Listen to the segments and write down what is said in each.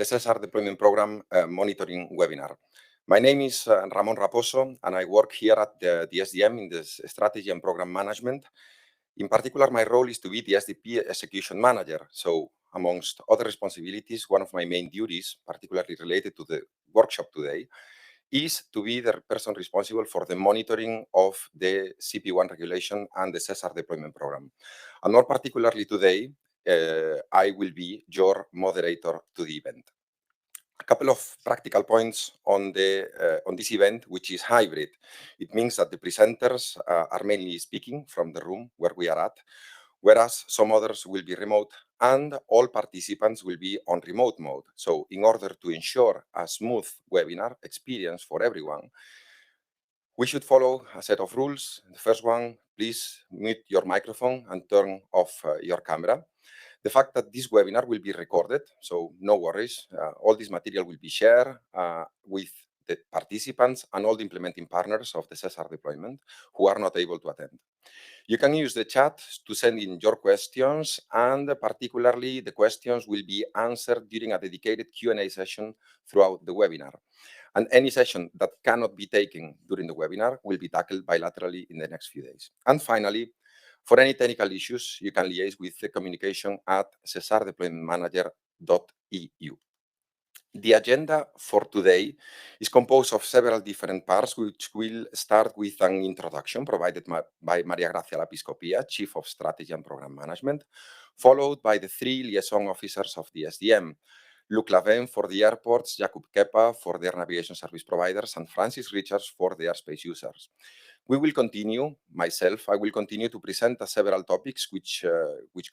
the SESAR Deployment Program Monitoring webinar. My name is Ramon Raposo, and I work here at the SDM in the Strategy and Program Management. In particular, my role is to be the SDP Execution Manager. So, amongst other responsibilities, one of my main duties, particularly related to the workshop today, is to be the person responsible for the monitoring of the CP1 regulation and the SESAR deployment program. And more particularly today, I will be your moderator to the event. A couple of practical points on this event, which is hybrid. It means that the presenters are mainly speaking from the room where we are at, whereas some others will be remote, and all participants will be on remote mode. So in order to ensure a smooth webinar experience for everyone, we should follow a set of rules. The first one, please mute your microphone and turn off your camera. The fact that this webinar will be recorded, so no worries. All this material will be shared with the participants and all the implementing partners of the SESAR deployment who are not able to attend. You can use the chat to send in your questions, and particularly the questions will be answered during a dedicated Q&A session throughout the webinar. And any session that cannot be taken during the webinar will be tackled bilaterally in the next few days. And finally, for any technical issues, you can liaise with the communication at cesardeploymentmanager.eu. The agenda for today is composed of several different parts, which will start with an introduction provided by Maria Gracia Lapiscopia, Chief of Strategy and Program Management, followed by the 3 liaison officers of the SDM, Luc Lavin for the airports, Jakub Kepa for the air navigation service providers, and Francis Richards for the airspace users. We will continue, I will continue to present several topics which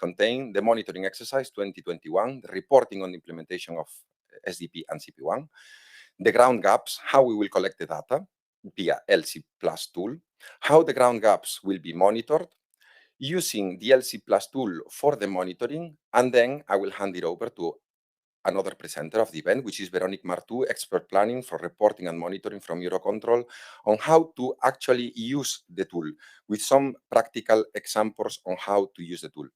contain the monitoring exercise 2021, the reporting on the implementation of SDP and CP1, the ground gaps, how we will collect the data via LC Plus tool, how the ground gaps will be monitored, using the LC Plus tool for the monitoring, and then I will hand it over to another presenter of the event, which is Veronique Martou, expert planning for reporting and monitoring from Eurocontrol, on how to actually use the tool with some practical examples on how to use the tool.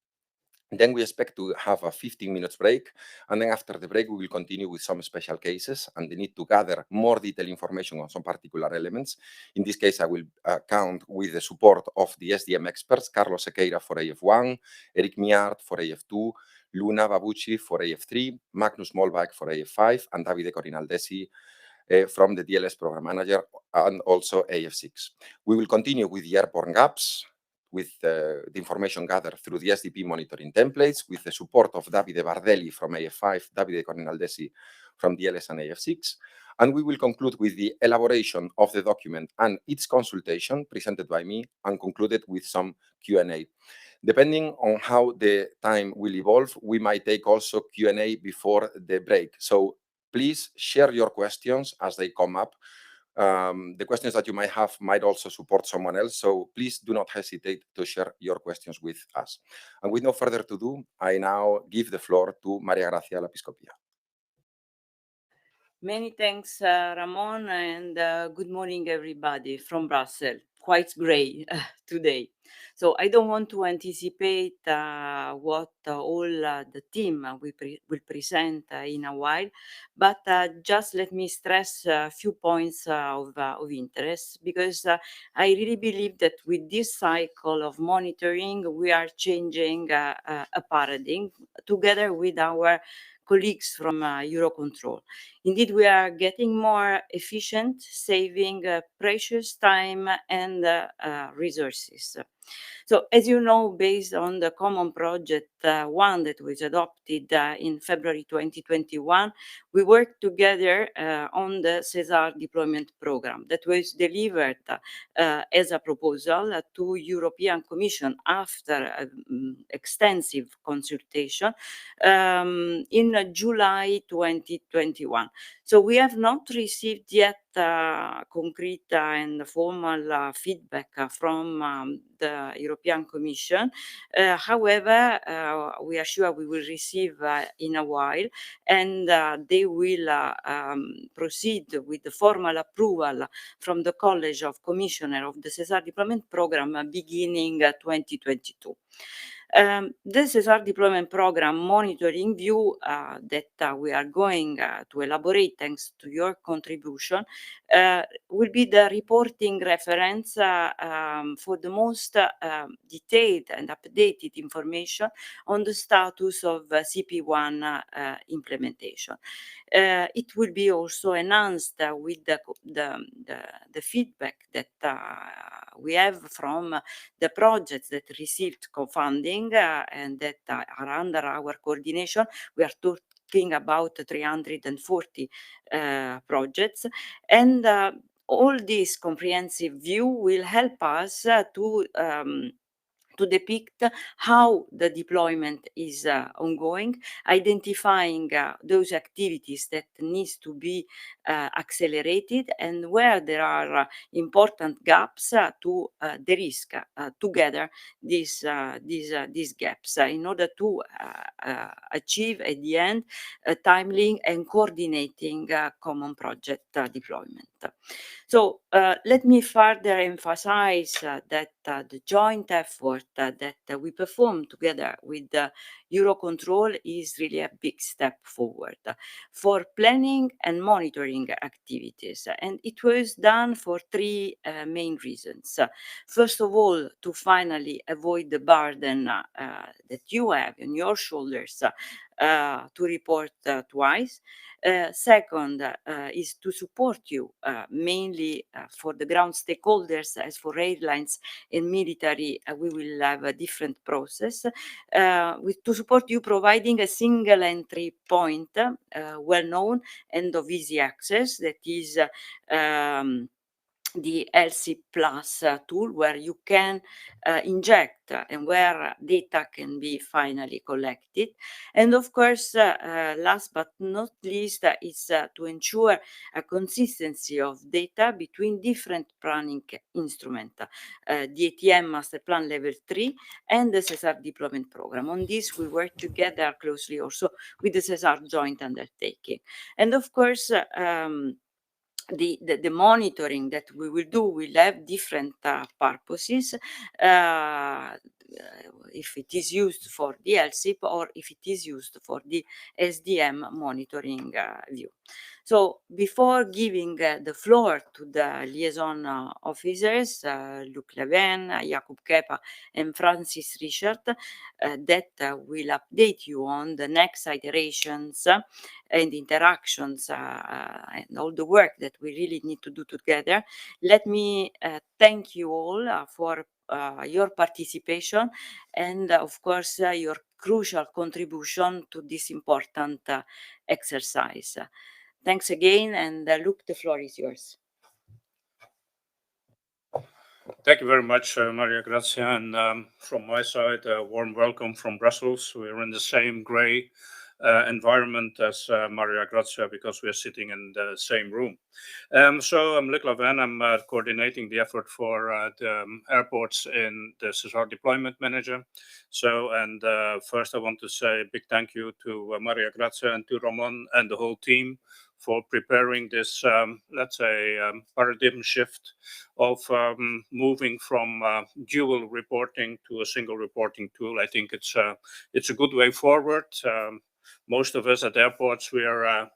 Then we expect to have a 15-minute break, and then after the break, we will continue with some special cases and the need to gather more detailed information on some particular elements. In this case, I will count with the support of the SDM experts, Carlos Sequeira for AF1, Eric Miard for AF2, Luna Babucci for AF3, Magnus Molbach for AF5, and Davide Corinaldesi from the DLS Program Manager and also AF6. We will continue with the Airborne Gaps, with the information gathered through the SDP monitoring templates, with the support of Davide Bardelli from AF5, Davide Corinaldesi from DLS and AF6. And we will conclude with the elaboration of the document and its consultation presented by me and concluded with some Q&A. Depending on how the time will evolve, we might take also Q&A before the break. So please share your questions as they come up. The questions that you might have might also support someone else, so please do not hesitate to share your questions with us. And with no further ado, I now give the floor to Maria Gracia Lapiscopia. Many thanks, Ramon, and good morning, everybody from Brussels. Quite gray today. So I don't want to anticipate what all the team will present in a while, but just let me stress a few points of interest, because I really believe that with this cycle of monitoring, we are changing a paradigm together with our colleagues from Eurocontrol. Indeed, we are getting more efficient, saving precious time and resources. So, as you know, based on the common project one that was adopted in February 2021, we worked together on the SESAR deployment program that was delivered as a proposal to European Commission after extensive consultation in July 2021. So we have not received yet concrete and formal feedback from the European Commission. However, we are sure we will receive in a while, and they will proceed with the formal approval from the College of Commissioners of the SESAR Deployment Program beginning 2022. The SESAR deployment program monitoring view that we are going to elaborate thanks to your contribution will be the reporting reference for the most detailed and updated information on the status of CP1 implementation. It will be also enhanced with the feedback that we have from the projects that received co-funding and that are under our coordination. We are talking about 340 projects, and all this comprehensive view will help us to depict how the deployment is ongoing, identifying those activities that needs to be accelerated, and where there are important gaps to de-risk together these gaps in order to achieve at the end a timely and coordinating common project deployment. So let me further emphasize that the joint effort that we perform together with Eurocontrol is really a big step forward for planning and monitoring activities. And it was done for three main reasons. First of all, to finally avoid the burden that you have on your shoulders to report twice. Second is to support you, mainly for the ground stakeholders. As for airlines and military, we will have a different process. To support you, providing a single entry point, well known and of easy access, that is the LC Plus tool, where you can inject and where data can be finally collected. And of course, last but not least, is to ensure a consistency of data between different planning instruments, the ATM Master Plan Level 3 and the SESAR deployment program. On this, we work together closely also with the SESAR joint undertaking. And of course, the monitoring that we will do will have different purposes. If it is used for the LCIP or if it is used for the SDM monitoring view. So before giving the floor to the liaison officers, Luc Leven, Jakub Kepa, and Francis Richard, that will update you on the next iterations and interactions and all the work that we really need to do together, let me thank you all for your participation and, of course, your crucial contribution to this important exercise. Thanks again, and Luc, the floor is yours. Thank you very much, Maria Grazia, and from my side, a warm welcome from Brussels. We're in the same grey environment as Maria Grazia because we're sitting in the same room. So I'm Luc Leven. I'm coordinating the effort for the airports in the SESAR deployment manager. So, and first I want to say a big thank you to Maria Grazia and to Ramon and the whole team for preparing this, let's say, paradigm shift of moving from dual reporting to a single reporting tool. I think it's a good way forward. Most of us at airports, we are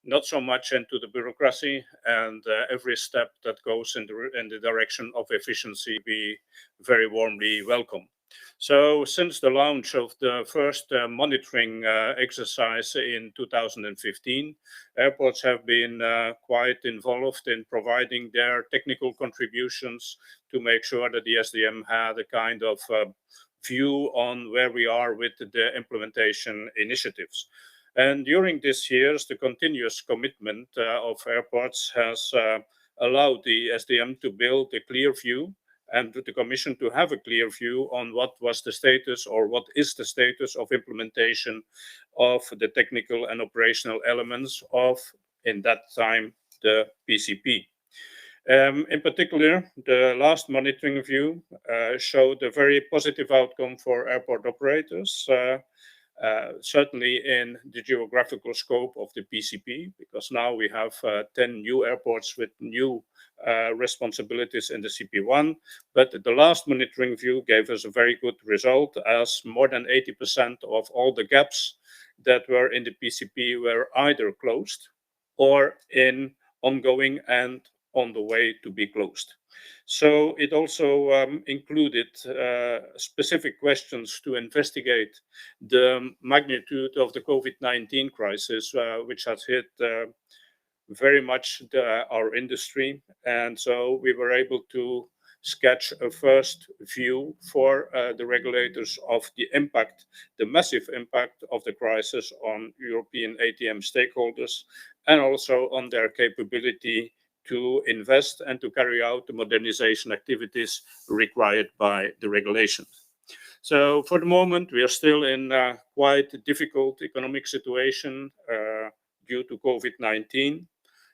not so much into the bureaucracy, and every step that goes in the direction of efficiency be very warmly welcome. So since the launch of the first monitoring exercise in 2015, airports have been quite involved in providing their technical contributions to make sure that the SDM had a kind of view on where we are with the implementation initiatives. And during this years, the continuous commitment of airports has allowed the SDM to build a clear view and the Commission to have a clear view on what was the status or what is the status of implementation of the technical and operational elements of, in that time, the PCP. In particular, the last monitoring view showed a very positive outcome for airport operators. certainly in the geographical scope of the PCP, because now we have 10 new airports with new responsibilities in the CP1. But the last monitoring view gave us a very good result, as more than 80% of all the gaps that were in the PCP were either closed or in ongoing and on the way to be closed. So it also included specific questions to investigate the magnitude of the COVID-19 crisis, which has hit very much our industry. And so we were able to sketch a first view for the regulators of the impact, the massive impact of the crisis on European ATM stakeholders, and also on their capability to invest and to carry out the modernization activities required by the regulation. So for the moment, we are still in quite a difficult economic situation due to COVID-19.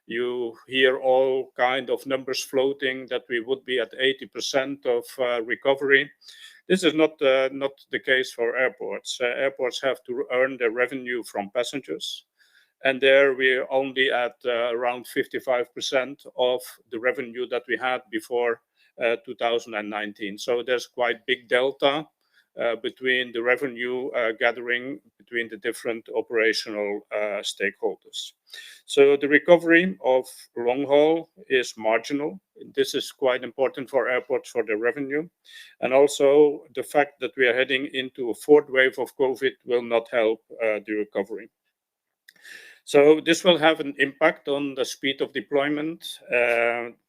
You hear all kind of numbers floating that we would be at 80% of recovery. This is not the case for airports. Airports have to earn their revenue from passengers. And there we're only at around 55% of the revenue that we had before 2019. So there's quite big delta between the revenue gathering between the different operational stakeholders. So the recovery of long haul is marginal. This is quite important for airports for their revenue. And also the fact that we are heading into a fourth wave of COVID will not help the recovery. So this will have an impact on the speed of deployment.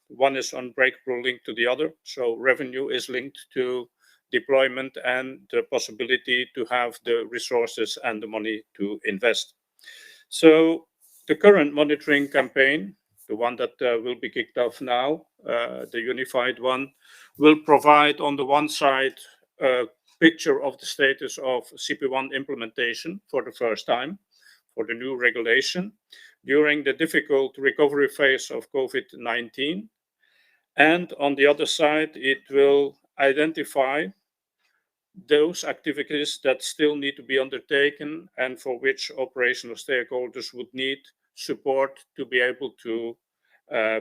One is unbreakable linked to the other. So revenue is linked to deployment and the possibility to have the resources and the money to invest. So the current monitoring campaign, the one that will be kicked off now, the unified one, will provide on the one side a picture of the status of CP1 implementation for the first time for the new regulation during the difficult recovery phase of COVID-19. And on the other side, it will identify those activities that still need to be undertaken and for which operational stakeholders would need support to be able to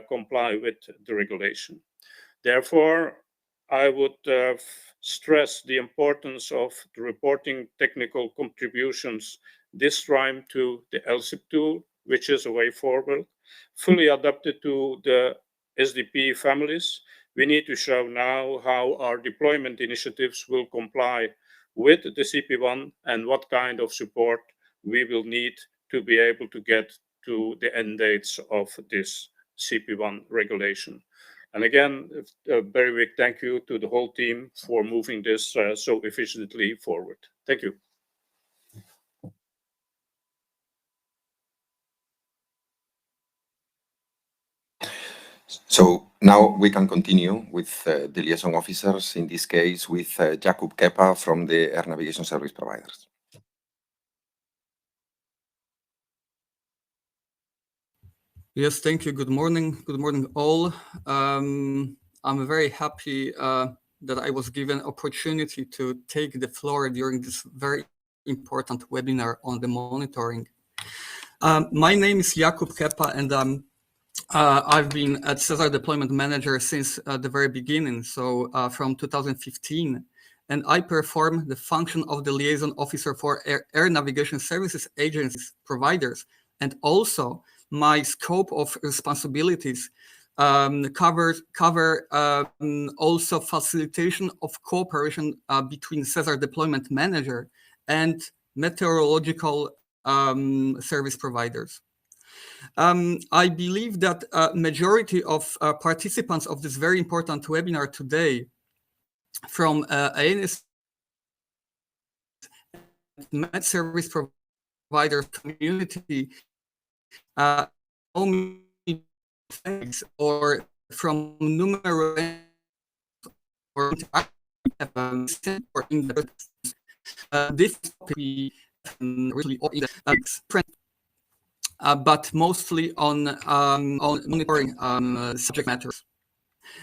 comply with the regulation. Therefore, I would stress the importance of the reporting technical contributions this time to the LSIP tool, which is a way forward, fully adapted to the Sdp families. We need to show now how our deployment initiatives will comply with the CP1 and what kind of support we will need to be able to get to the end dates of this CP1 regulation. And again, a very big thank you to the whole team for moving this so efficiently forward. Thank you. So now we can continue with the liaison officers, in this case with Jakub Kepa from the air navigation service providers. Yes, thank you. Good morning. Good morning, all. I'm very happy that I was given opportunity to take the floor during this very important webinar on the monitoring. My name is Jakub Kepa, and I've been at Cesar Deployment Manager since the very beginning, so from 2015. And I perform the function of the liaison officer for air navigation services agencies providers, and also my scope of responsibilities cover also facilitation of cooperation between Cesar Deployment Manager and meteorological service providers. I believe that majority of participants of this very important webinar today from ANS Med Service Providers community or from numerous or in the this topic really but mostly on monitoring subject matters.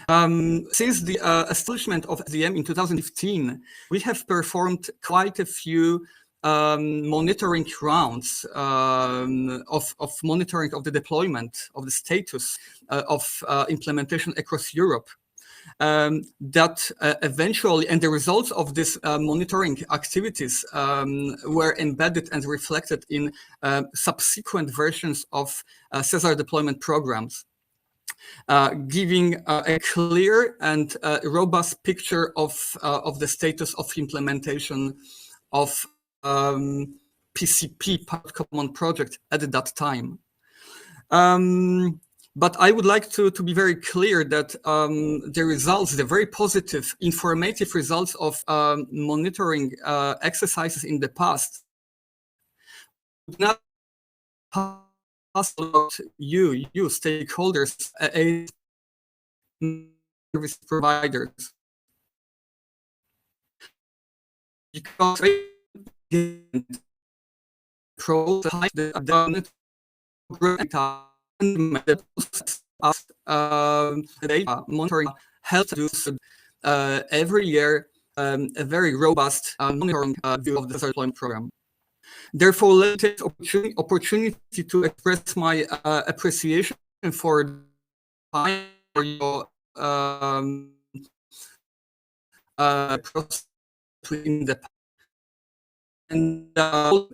Since the establishment of SDM in 2015, we have performed quite a few monitoring rounds of monitoring of the deployment of the status of implementation across Europe. That eventually, and the results of this monitoring activities were embedded and reflected in subsequent versions of SESAR deployment programs, giving a clear and robust picture of the status of implementation of PCP, Pilot Common Project, at that time. But I would like to be very clear that the results, the very positive, informative results of monitoring exercises in the past would not pass out you stakeholders, service providers, because data monitoring helps us every year a very robust monitoring view of the deployment program. Therefore, let me take opportunity to express my appreciation for your process in the and now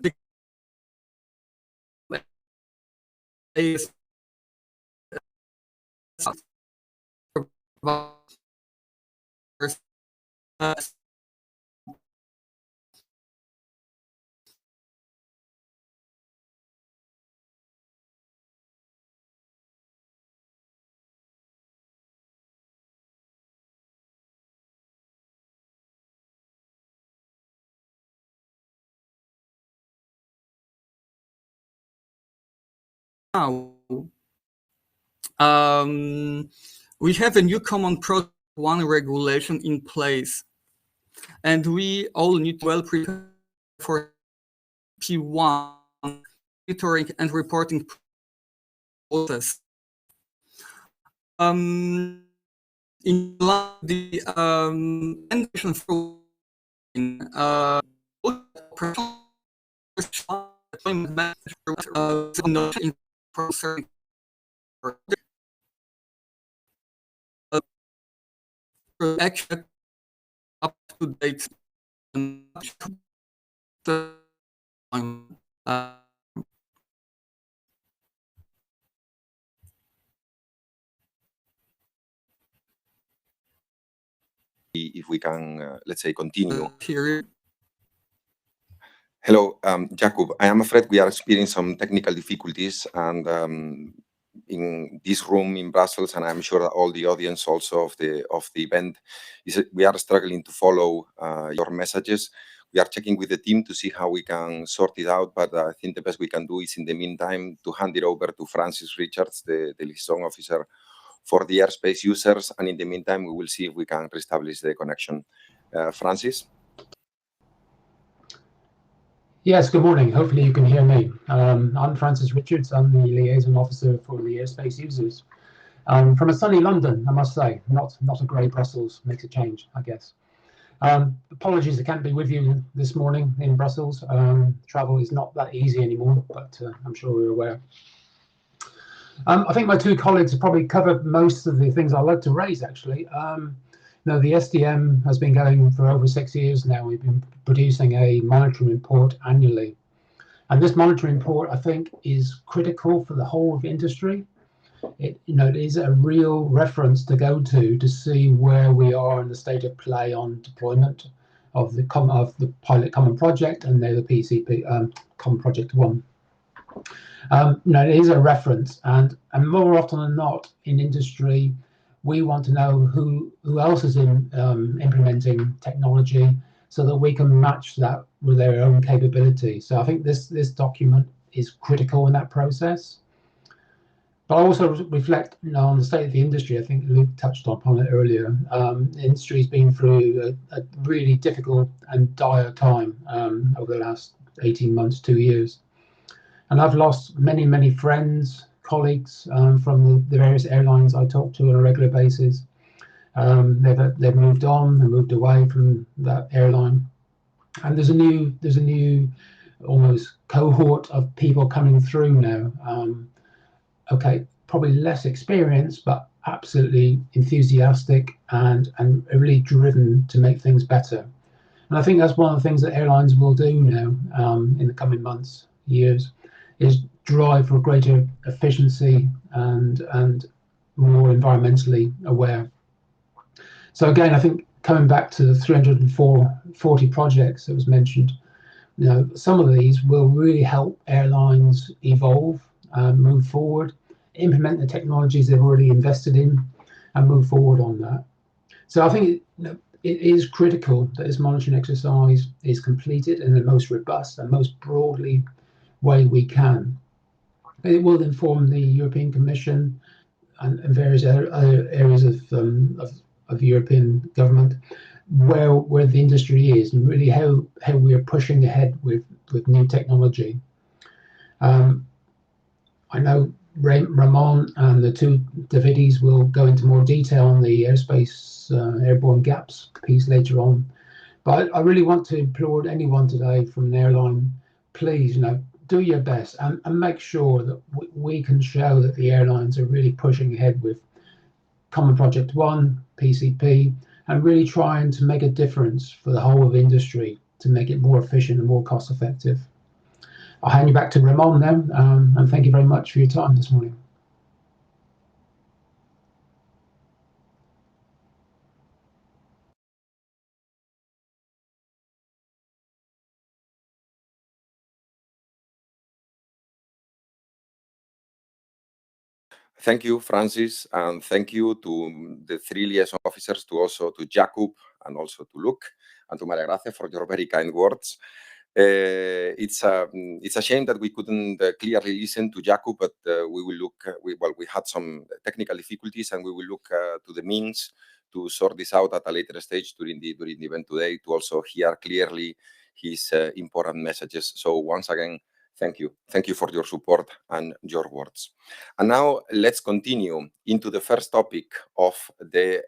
we have a new Common Project 1 regulation in place, and we all need to well prepare for P1 monitoring and reporting process. In the recommendation for action up to date if we can, let's say, continue. here. Hello, Jakub. I am afraid we are experiencing some technical difficulties, and in this room in Brussels, and I'm sure that all the audience also of the event, we are struggling to follow your messages. We are checking with the team to see how we can sort it out, but I think the best we can do is, in the meantime, to hand it over to Francis Richards, the Liaison Officer for the airspace users, and in the meantime, we will see if we can reestablish the connection. Francis? Yes, good morning. Hopefully you can hear me. I'm Francis Richards. I'm the Liaison Officer for the airspace users. From a sunny London, I must say, not a grey Brussels. Makes a change, I guess. Apologies I can't be with you this morning in Brussels. Travel is not that easy anymore, but I'm sure we're aware. I think my two colleagues have probably covered most of the things I'd like to raise, actually. No, the SDM has been going for over 6 years now. We've been producing a monitoring report annually. And this monitoring report, I think, is critical for the whole of industry. It is a real reference to go to see where we are in the state of play on deployment of the Pilot Common Project and now the PCP Common Project 1. It is a reference, and more often than not in industry, we want to know who else is implementing technology so that we can match that with their own capability. So I think this document is critical in that process. But I also reflect on the state of the industry. I think Luke touched upon it earlier. The industry has been through a really difficult and dire time over the last 18 months, 2 years. And I've lost many, many friends, colleagues from the various airlines I talk to on a regular basis. They've moved on and moved away from that airline. And there's a new almost cohort of people coming through now. Okay, probably less experienced, but absolutely enthusiastic and really driven to make things better. And I think that's one of the things that airlines will do now in the coming months, years, is drive for greater efficiency and more environmentally aware. So again, I think coming back to the 340 projects that was mentioned, you know, some of these will really help airlines evolve, move forward, implement the technologies they've already invested in, and move forward on that. So I think it is critical that this monitoring exercise is completed in the most robust and most broadly way we can. It will inform the European Commission and various other areas of European government where the industry is and really how we are pushing ahead with new technology. I know Ramon and the two Davidis will go into more detail on the airspace airborne gaps piece later on, but I really want to implore anyone today from an airline, please, you know, do your best and make sure that we can show that the airlines are really pushing ahead with Common Project 1, PCP, and really trying to make a difference for the whole of industry to make it more efficient and more cost effective. I'll hand you back to Ramon now, and thank you very much for your time this morning. Thank you, Francis, and thank you to the three liaison officers, to Jakub, and also to Luke, and to Maria Gracia for your very kind words. It's a shame that we couldn't clearly listen to Jakub, but we will look. We had some technical difficulties, and we will look to the means to sort this out at a later stage during the event today to also hear clearly his important messages. So once again, thank you for your support and your words. And now let's continue into the first topic of the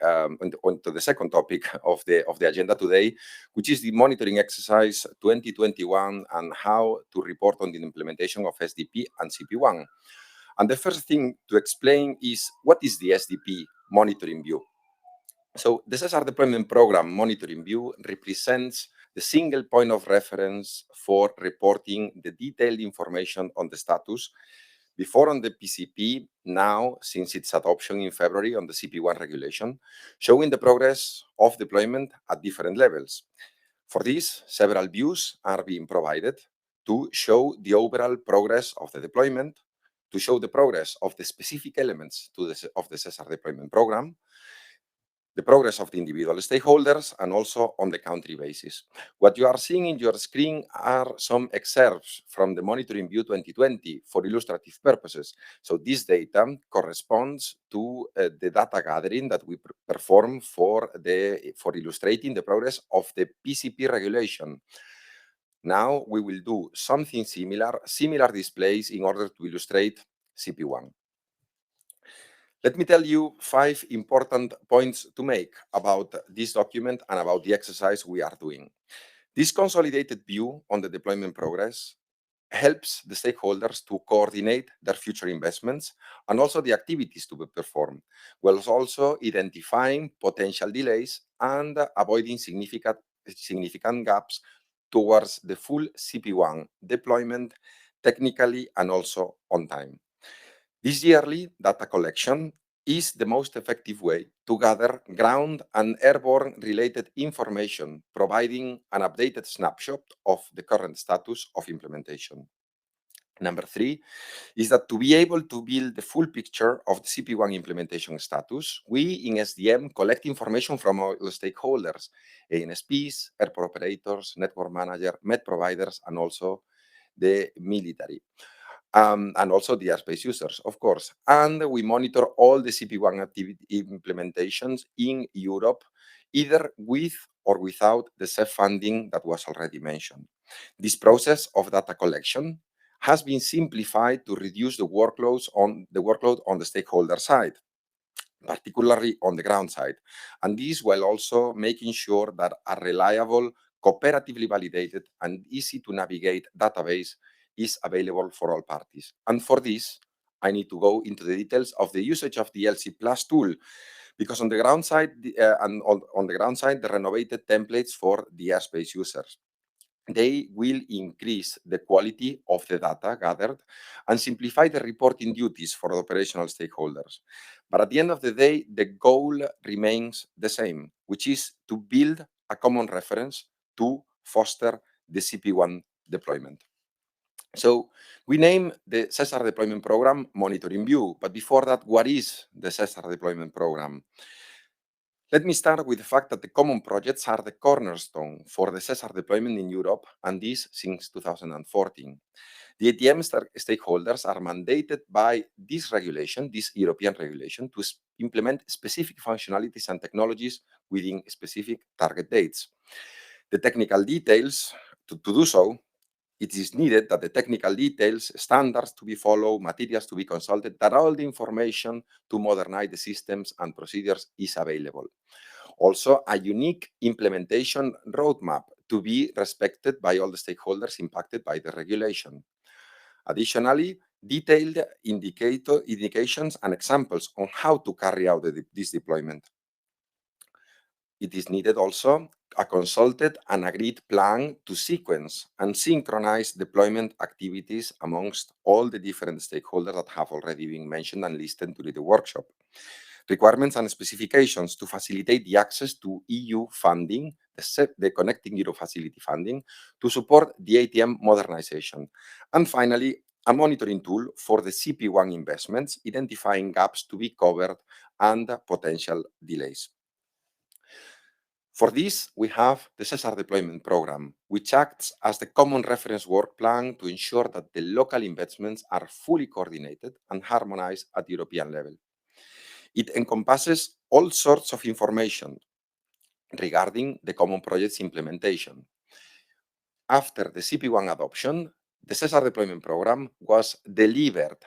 onto the second topic of the agenda today, which is the monitoring exercise 2021 and how to report on the implementation of SDP and CP1. And the first thing to explain is what is the SDP monitoring view. So the SESAR deployment program monitoring view represents the single point of reference for reporting the detailed information on the status before on the PCP, now since its adoption in February on the CP1 regulation, showing the progress of deployment at different levels. For this, several views are being provided to show the overall progress of the deployment, to show the progress of the specific elements of the SESAR deployment program, the progress of the individual stakeholders, and also on the country basis. What you are seeing in your screen are some excerpts from the Monitoring View 2020 for illustrative purposes. So this data corresponds to the data gathering that we perform for illustrating the progress of the PCP regulation. Now we will do something similar displays in order to illustrate CP1. Let me tell you 5 important points to make about this document and about the exercise we are doing. This consolidated view on the deployment progress helps the stakeholders to coordinate their future investments and also the activities to be performed, while also identifying potential delays and avoiding significant gaps towards the full CP1 deployment technically and also on time. This yearly data collection is the most effective way to gather ground and airborne related information, providing an updated snapshot of the current status of implementation. Number 3 is that to be able to build the full picture of the CP1 implementation status, we in SDM collect information from all the stakeholders, ANSPs, airport operators, network manager, med providers, and also the military. And also the airspace users, of course. And we monitor all the CP1 activity implementations in Europe, either with or without the CEF funding that was already mentioned. This process of data collection has been simplified to reduce the workload on the stakeholder side, particularly on the ground side. And this while also making sure that a reliable, cooperatively validated, and easy to navigate database is available for all parties. And for this, I need to go into the details of the usage of the LC Plus tool, because on the ground side, the renovated templates for the airspace users, they will increase the quality of the data gathered and simplify the reporting duties for the operational stakeholders. But at the end of the day, the goal remains the same, which is to build a common reference to foster the CP1 deployment. So we name the SESAR deployment program Monitoring View, but before that, what is the SESAR deployment program? Let me start with the fact that the common projects are the cornerstone for the SESAR deployment in Europe, and this since 2014. The ATM stakeholders are mandated by this regulation, this European regulation, to implement specific functionalities and technologies within specific target dates. The technical details, to do so, it is needed that the technical details, standards to be followed, materials to be consulted, that all the information to modernize the systems and procedures is available. Also, a unique implementation roadmap to be respected by all the stakeholders impacted by the regulation. Additionally, detailed indications and examples on how to carry out this deployment. It is needed also a consulted and agreed plan to sequence and synchronize deployment activities amongst all the different stakeholders that have already been mentioned and listed during the workshop. Requirements and specifications to facilitate the access to EU funding, the Connecting Europe Facility funding, to support the ATM modernization. And finally, a monitoring tool for the CP1 investments, identifying gaps to be covered and potential delays. For this, we have the SESAR deployment program, which acts as the common reference work plan to ensure that the local investments are fully coordinated and harmonized at European level. It encompasses all sorts of information regarding the common project's implementation. After the CP1 adoption, the SESAR deployment program was delivered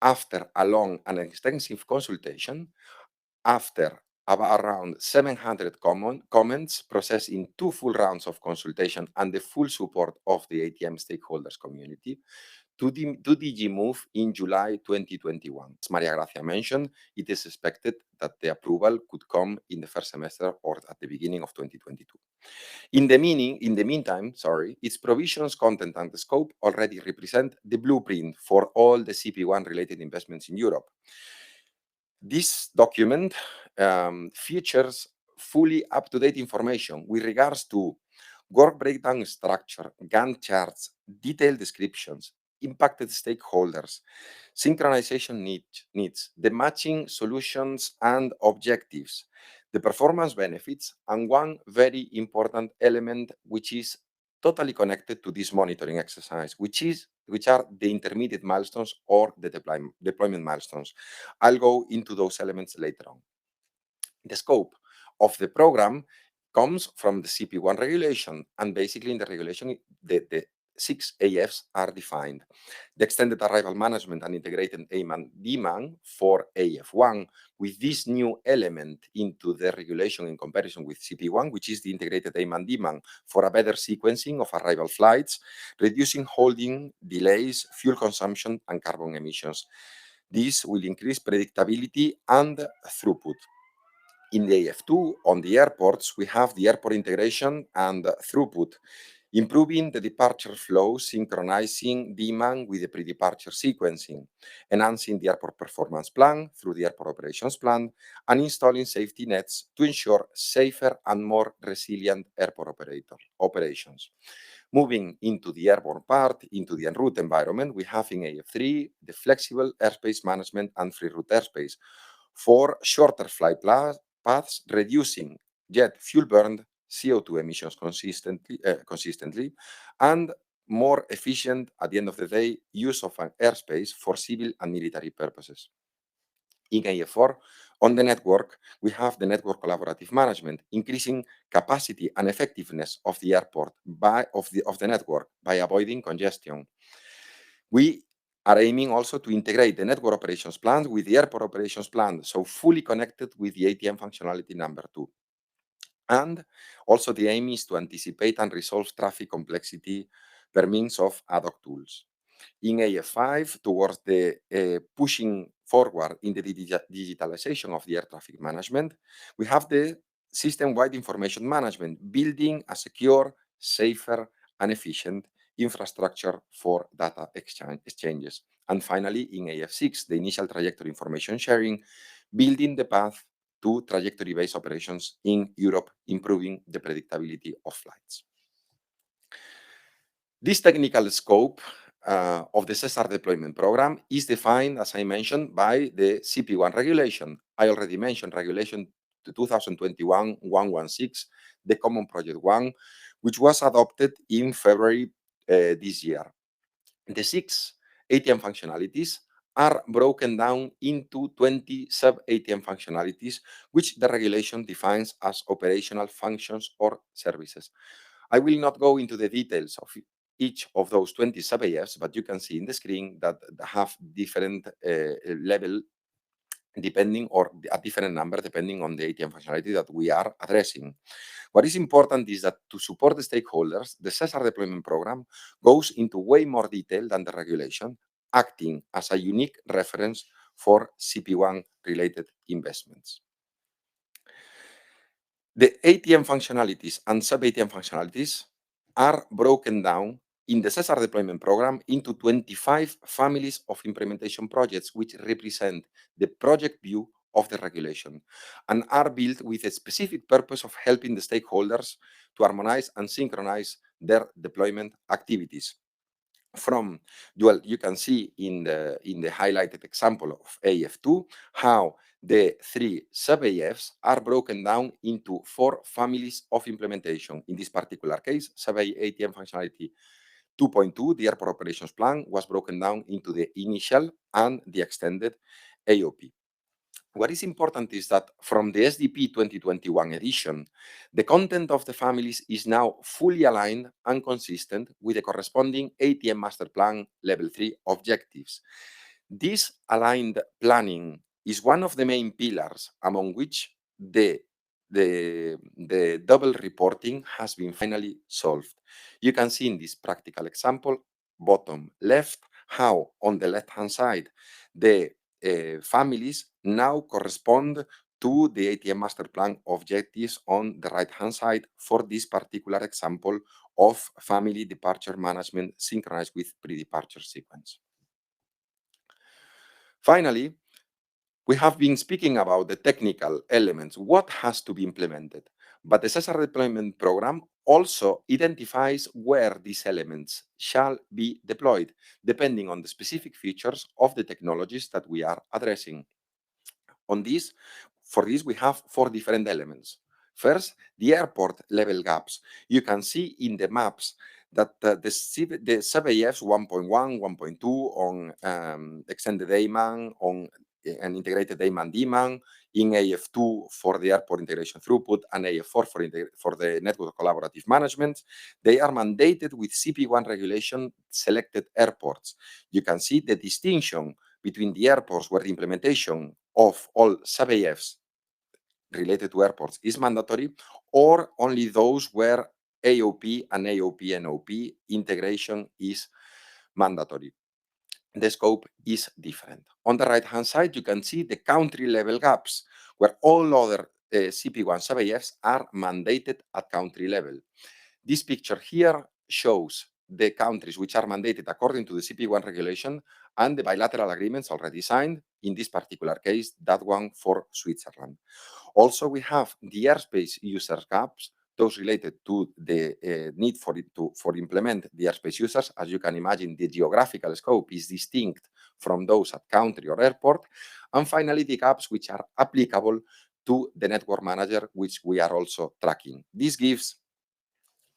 after a long and extensive consultation, after around 700 comments processed in 2 full rounds of consultation and the full support of the ATM stakeholders community, to DG Move in July 2021. As Maria Gracia mentioned, it is expected that the approval could come in the first semester or at the beginning of 2022. In the meantime, its provisions, content, and the scope already represent the blueprint for all the CP1 related investments in Europe. This document features fully up-to-date information with regards to work breakdown structure, Gantt charts, detailed descriptions, impacted stakeholders, synchronization needs, the matching solutions and objectives, the performance benefits, and one very important element which is totally connected to this monitoring exercise, which are the intermediate milestones or the deployment milestones. I'll go into those elements later on. The scope of the program comes from the CP1 regulation, and basically in the regulation, the 6 AFs are defined. The extended arrival management and integrated AMAN demand for AF1, with this new element into the regulation in comparison with CP1, which is the integrated AMAN demand for a better sequencing of arrival flights, reducing holding, delays, fuel consumption, and carbon emissions. This will increase predictability and throughput. In the AF2, on the airports, we have the airport integration and throughput, improving the departure flow, synchronizing demand with the pre-departure sequencing, enhancing the airport performance plan through the airport operations plan, and installing safety nets to ensure safer and more resilient airport operations. Moving into the airborne part, into the en route environment, we have in AF3 the flexible airspace management and free route airspace for shorter flight paths, reducing jet fuel burn, CO2 emissions consistently, and more efficient, at the end of the day, use of an airspace for civil and military purposes. In AF4, on the network, we have the network collaborative management, increasing capacity and effectiveness of the airport of the network by avoiding congestion. We are aiming also to integrate the network operations plan with the airport operations plan, so fully connected with the ATM functionality number 2. And also the aim is to anticipate and resolve traffic complexity per means of ad hoc tools. In AF5, towards the pushing forward in the digitalization of the air traffic management, we have the system-wide information management, building a secure, safer, and efficient infrastructure for data exchanges. And finally, in AF6, the initial trajectory information sharing, building the path to trajectory-based operations in Europe, improving the predictability of flights. This technical scope of the SESAR deployment program is defined, as I mentioned, by the CP1 regulation. I already mentioned Regulation 2021-116, the Common Project 1, which was adopted in February this year. The 6 ATM functionalities are broken down into 20 sub-ATM functionalities, which the regulation defines as operational functions or services. I will not go into the details of each of those 20 sub-AFs, but you can see in the screen that they have different level depending, or a different number depending on the ATM functionality that we are addressing. What is important is that to support the stakeholders, the SESAR deployment program goes into way more detail than the regulation, acting as a unique reference for CP1 related investments. The ATM functionalities and sub-ATM functionalities are broken down in the SESAR deployment program into 25 families of implementation projects, which represent the project view of the regulation and are built with a specific purpose of helping the stakeholders to harmonize and synchronize their deployment activities. From, well, you can see in the highlighted example of AF2 how the 3 sub-AFs are broken down into 4 families of implementation. In this particular case, sub-ATM functionality 2.2, the airport operations plan, was broken down into the initial and the extended AOP. What is important is that from the Sdp 2021 edition, the content of the families is now fully aligned and consistent with the corresponding ATM Master Plan Level 3 objectives. This aligned planning is one of the main pillars among which the double reporting has been finally solved. You can see in this practical example, bottom left, how on the left-hand side, the families now correspond to the ATM Master Plan objectives on the right-hand side for this particular example of family departure management synchronized with pre-departure sequence. Finally, we have been speaking about the technical elements, what has to be implemented, but the SESAR deployment program also identifies where these elements shall be deployed, depending on the specific features of the technologies that we are addressing. For this, we have 4 different elements. First, the airport level gaps. You can see in the maps that the sub-AFs 1.1, 1.2 on extended AMAN, on an integrated AMAN-DMAN, in AF2 for the airport integration throughput, and AF4 for the network collaborative management, they are mandated with CP1 regulation selected airports. You can see the distinction between the airports where the implementation of all sub-AFs related to airports is mandatory, or only those where AOP and AOP-NOP integration is mandatory. The scope is different. On the right-hand side, you can see the country level gaps, where all other CP1 sub-AFs are mandated at country level. This picture here shows the countries which are mandated according to the CP1 regulation and the bilateral agreements already signed, in this particular case, that one for Switzerland. Also, we have the airspace users gaps, those related to the need for implement the airspace users. As you can imagine, the geographical scope is distinct from those at country or airport. And finally, the gaps which are applicable to the network manager, which we are also tracking. This gives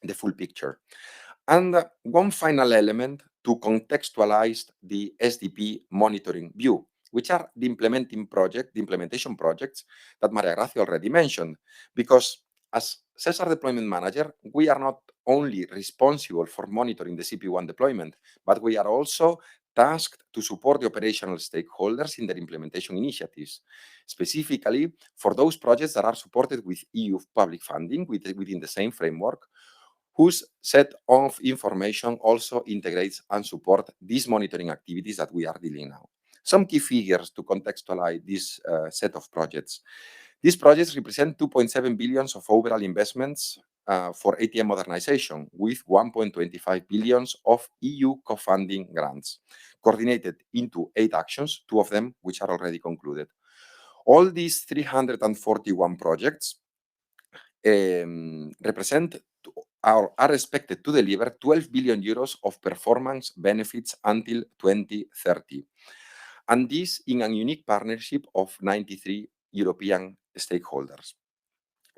the full picture. And one final element to contextualize the Sdp monitoring view, which are the implementation projects that Maria Gracia already mentioned. Because as SESAR deployment manager, we are not only responsible for monitoring the CP1 deployment, but we are also tasked to support the operational stakeholders in their implementation initiatives, specifically for those projects that are supported with EU public funding within the same framework, whose set of information also integrates and supports these monitoring activities that we are dealing now. Some key figures to contextualize this set of projects. These projects represent 2.7 billion of overall investments for ATM modernization, with 1.25 billion of EU co-funding grants, coordinated into 8 actions, 2 of them which are already concluded. All these 341 projects are expected to deliver 12 billion euros of performance benefits until 2030. And this in a unique partnership of 93 European stakeholders,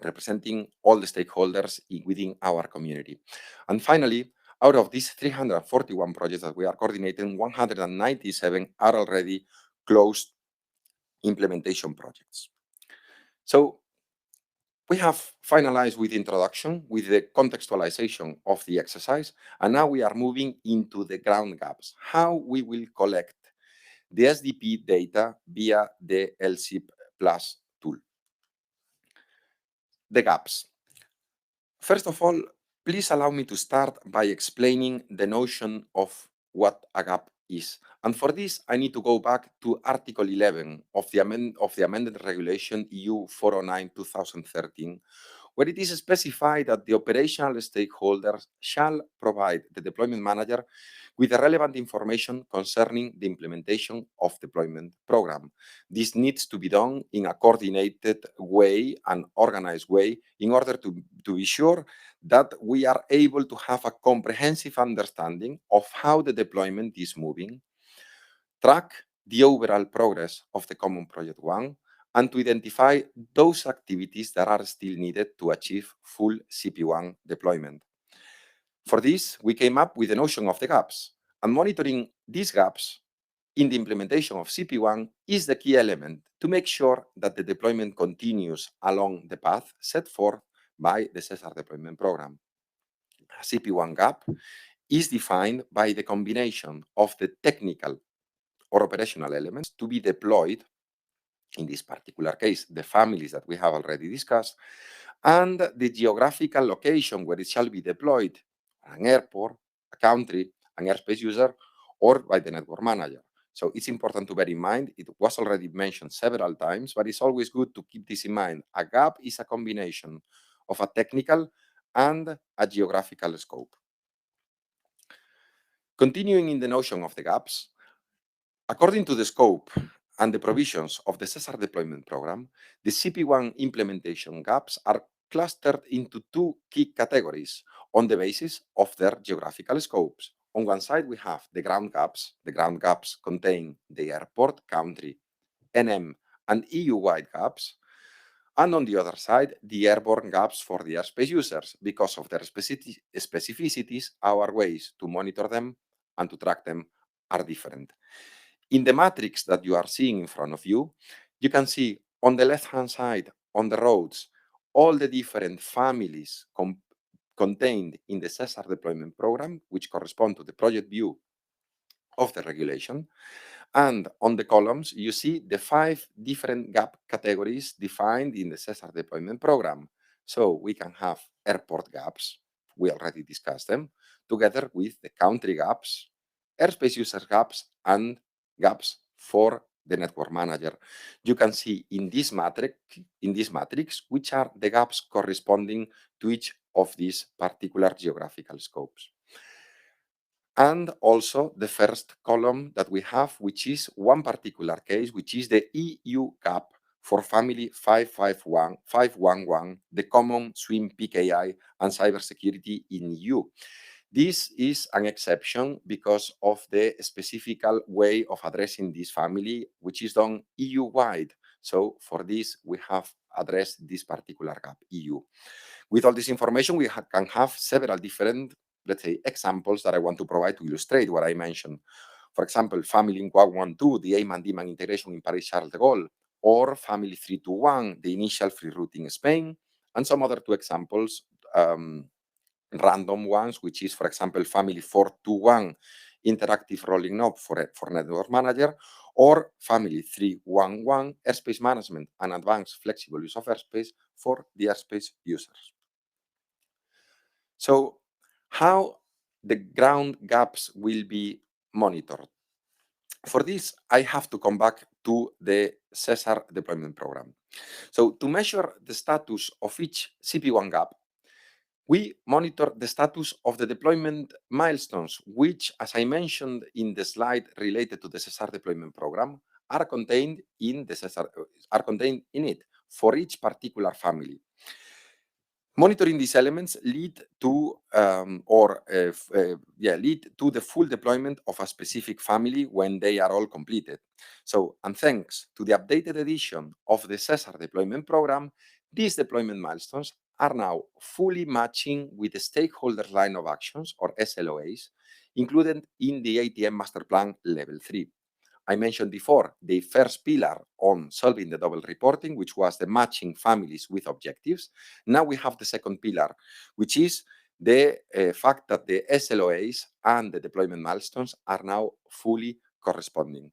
representing all the stakeholders within our community. And finally, out of these 341 projects that we are coordinating, 197 are already closed implementation projects. So we have finalized with introduction, with the contextualization of the exercise, and now we are moving into the ground gaps, how we will collect the SDP data via the LCIP Plus tool. The gaps. First of all, please allow me to start by explaining the notion of what a gap is. And for this, I need to go back to Article 11 of the amended regulation EU 409/2013, where it is specified that the operational stakeholders shall provide the deployment manager with the relevant information concerning the implementation of deployment program. This needs to be done in a coordinated way and organized way in order to be sure that we are able to have a comprehensive understanding of how the deployment is moving, track the overall progress of the Common Project 1, and to identify those activities that are still needed to achieve full CP1 deployment. For this, we came up with the notion of the gaps, and monitoring these gaps in the implementation of CP1 is the key element to make sure that the deployment continues along the path set forth by the SESAR deployment program. A CP1 gap is defined by the combination of the technical or operational elements to be deployed, in this particular case, the families that we have already discussed, and the geographical location where it shall be deployed, an airport, a country, an airspace user, or by the network manager. So it's important to bear in mind, it was already mentioned several times, but it's always good to keep this in mind. A gap is a combination of a technical and a geographical scope. Continuing in the notion of the gaps, according to the scope and the provisions of the SESAR deployment program, the CP1 implementation gaps are clustered into 2 key categories on the basis of their geographical scopes. On one side, we have the ground gaps. The ground gaps contain the airport, country, NM, and EU-wide gaps. And on the other side, the airborne gaps for the airspace users. Because of their specificities, our ways to monitor them and to track them are different. In the matrix that you are seeing in front of you, you can see on the left-hand side, on the roads, all the different families contained in the SESAR deployment program, which correspond to the project view of the regulation. And on the columns, you see the 5 different gap categories defined in the SESAR deployment program. So we can have airport gaps, we already discussed them, together with the country gaps, airspace user gaps, and gaps for the network manager. You can see in this matrix which are the gaps corresponding to each of these particular geographical scopes. And also the first column that we have, which is one particular case, which is the EU gap for family 511, the common swim PKI and cybersecurity in EU. This is an exception because of the specific way of addressing this family, which is done EU-wide. So for this, we have addressed this particular gap, EU. With all this information, we can have several different, let's say, examples that I want to provide to illustrate what I mentioned. For example, family 112, the AIM and DMAN integration in Paris-Charles de Gaulle, or family 321, the initial free route in Spain, and some other 2 examples, random ones, which is, for example, family 421 interactive rolling knob for network manager, or Family 311, airspace management and advanced flexible use of airspace for the airspace users. So how the ground gaps will be monitored? For this, I have to come back to the SESAR deployment program. So to measure the status of each CP1 gap, we monitor the status of the deployment milestones, which, as I mentioned in the slide related to the SESAR deployment program, are contained in it for each particular family. Monitoring these elements lead to the full deployment of a specific family when they are all completed. So, and thanks to the updated edition of the SESAR deployment program, these deployment milestones are now fully matching with the stakeholder line of actions, or SLOAs, included in the ATM Master Plan Level 3. I mentioned before the first pillar on solving the double reporting, which was the matching families with objectives. Now we have the second pillar, which is the fact that the SLOAs and the deployment milestones are now fully corresponding.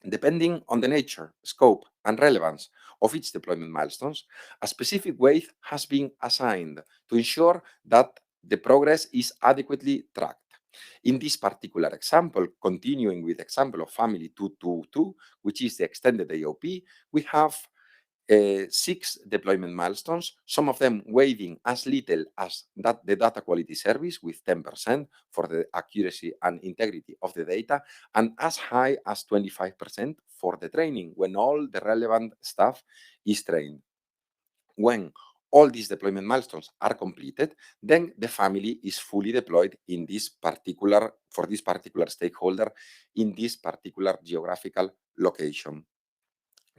Depending on the nature, scope, and relevance of each deployment milestones, a specific weight has been assigned to ensure that the progress is adequately tracked. In this particular example, continuing with the example of Family 222, which is the extended AOP, we have 6 deployment milestones, some of them weighing as little as the data quality service with 10% for the accuracy and integrity of the data, and as high as 25% for the training when all the relevant staff is trained. When all these deployment milestones are completed, then the family is fully deployed in for this particular stakeholder in this particular geographical location.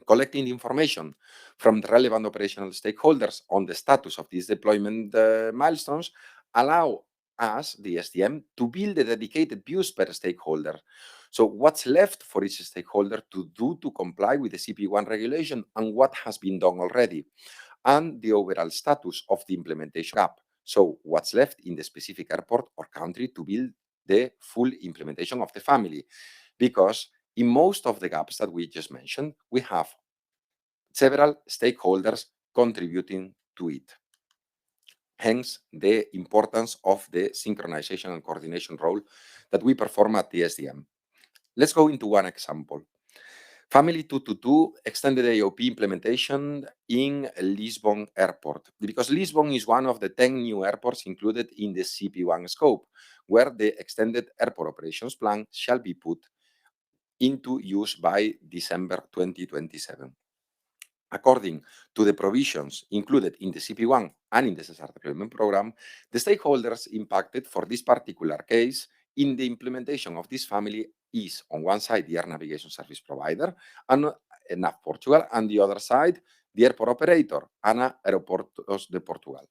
Collecting information from the relevant operational stakeholders on the status of these deployment milestones allow us, the SDM, to build a dedicated views per stakeholder. So what's left for each stakeholder to do to comply with the CP1 regulation and what has been done already, and the overall status of the implementation gap. So what's left in the specific airport or country to build the full implementation of the family. Because in most of the gaps that we just mentioned, we have several stakeholders contributing to it. Hence, the importance of the synchronization and coordination role that we perform at the SDM. Let's go into one example. Family 222 extended AOP implementation in Lisbon Airport, because Lisbon is one of the 10 new airports included in the CP1 scope, where the extended airport operations plan shall be put into use by December 2027. According to the provisions included in the CP1 and in the SESAR deployment program, the stakeholders impacted for this particular case in the implementation of this family is, on one side, the air navigation service provider, and NAV Portugal, and the other side, the airport operator, ANA Aeroportos de Portugal.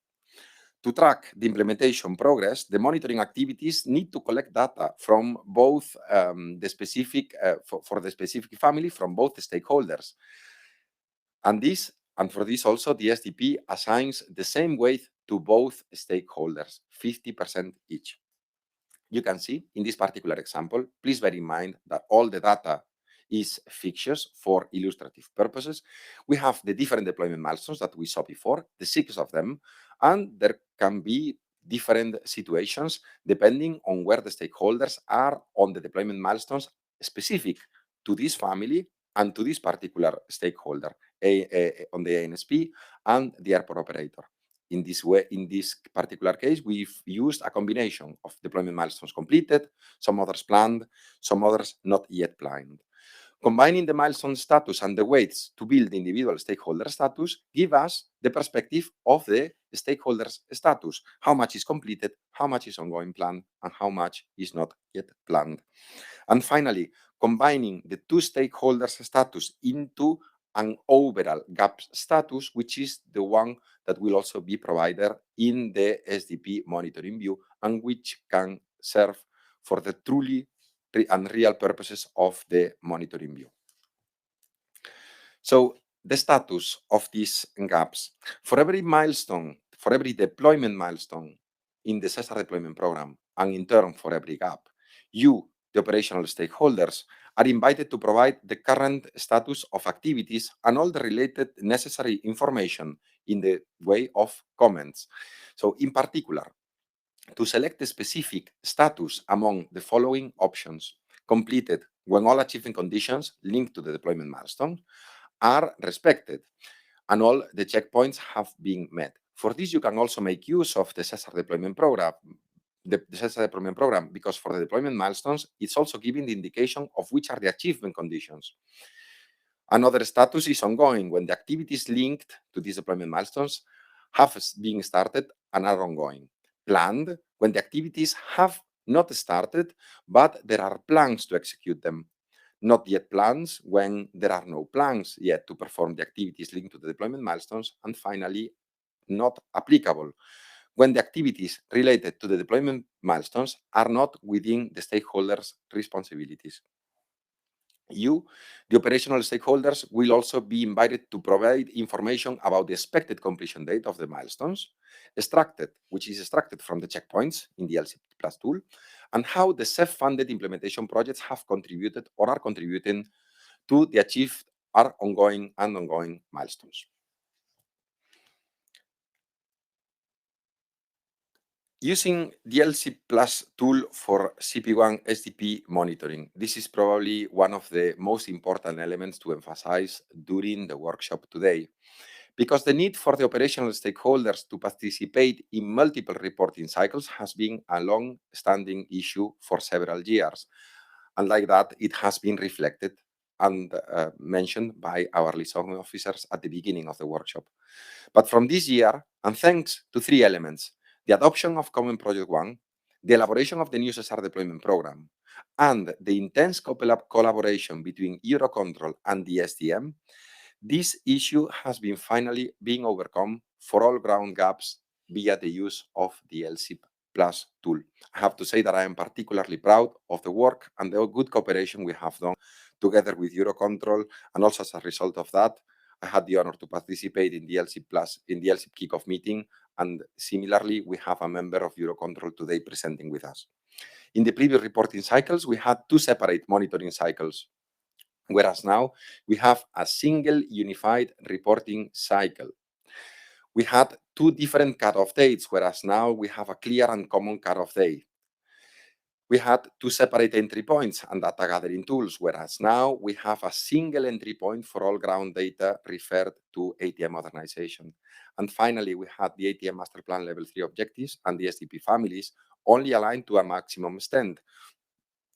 To track the implementation progress, the monitoring activities need to collect data from both for the specific family from both the stakeholders. And for this also, the SDP assigns the same weight to both stakeholders, 50% each. You can see in this particular example, please bear in mind that all the data is fictitious for illustrative purposes. We have the different deployment milestones that we saw before, the 6 of them, and there can be different situations depending on where the stakeholders are on the deployment milestones specific to this family and to this particular stakeholder on the ANSP and the airport operator. In this particular case, we've used a combination of deployment milestones completed, some others planned, some others not yet planned. Combining the milestone status and the weights to build the individual stakeholder status give us the perspective of the stakeholders status, how much is completed, how much is ongoing plan, and how much is not yet planned. And finally, combining the 2 stakeholders status into an overall gap status, which is the one that will also be provided in the SDP monitoring view and which can serve for the truly and real purposes of the monitoring view. So the status of these gaps. For every milestone, for every deployment milestone in the SESAR deployment program, and in turn for every gap, You, the operational stakeholders, are invited to provide the current status of activities and all the related necessary information in the way of comments. So in particular, to select a specific status among the following options: completed when all achievement conditions linked to the deployment milestone are respected and all the checkpoints have been met. For this, you can also make use of the SESAR deployment program, the SESAR deployment program, because for the deployment milestones, it's also giving the indication of which are the achievement conditions. Another status is ongoing when the activities linked to these deployment milestones have been started and are ongoing. Planned when the activities have not started, but there are plans to execute them. Not yet plans when there are no plans yet to perform the activities linked to the deployment milestones. And finally, not applicable when the activities related to the deployment milestones are not within the stakeholders' responsibilities. You, the operational stakeholders, will also be invited to provide information about the expected completion date of the milestones, which is extracted from the checkpoints in the LCP Plus tool, and how the self-funded implementation projects have contributed or are contributing to the achieved or ongoing milestones. Using the LC Plus tool for CP1 SDP monitoring, this is probably one of the most important elements to emphasize during the workshop today, because the need for the operational stakeholders to participate in multiple reporting cycles has been a long-standing issue for several years. And like that, it has been reflected and mentioned by our liaison officers at the beginning of the workshop. But from this year, and thanks to three elements: the adoption of Common Project 1, the elaboration of the new SESAR deployment program, and the intense collaboration between Eurocontrol and the SDM, this issue has been finally being overcome for all ground gaps via the use of the LCP Plus tool. I have to say that I am particularly proud of the work and the good cooperation we have done together with Eurocontrol, and also as a result of that, I had the honor to participate in the LCP Plus, in the LCP kickoff meeting, and similarly, we have a member of Eurocontrol today presenting with us. In the previous reporting cycles, we had two separate monitoring cycles, whereas now we have a single unified reporting cycle. We had two different cutoff dates, whereas now we have a clear and common cutoff date. We had two separate entry points and data gathering tools, whereas now we have a single entry point for all ground data referred to ATM modernization. And finally, we had the ATM Master Plan Level 3 objectives and the Sdp families only aligned to a maximum extent,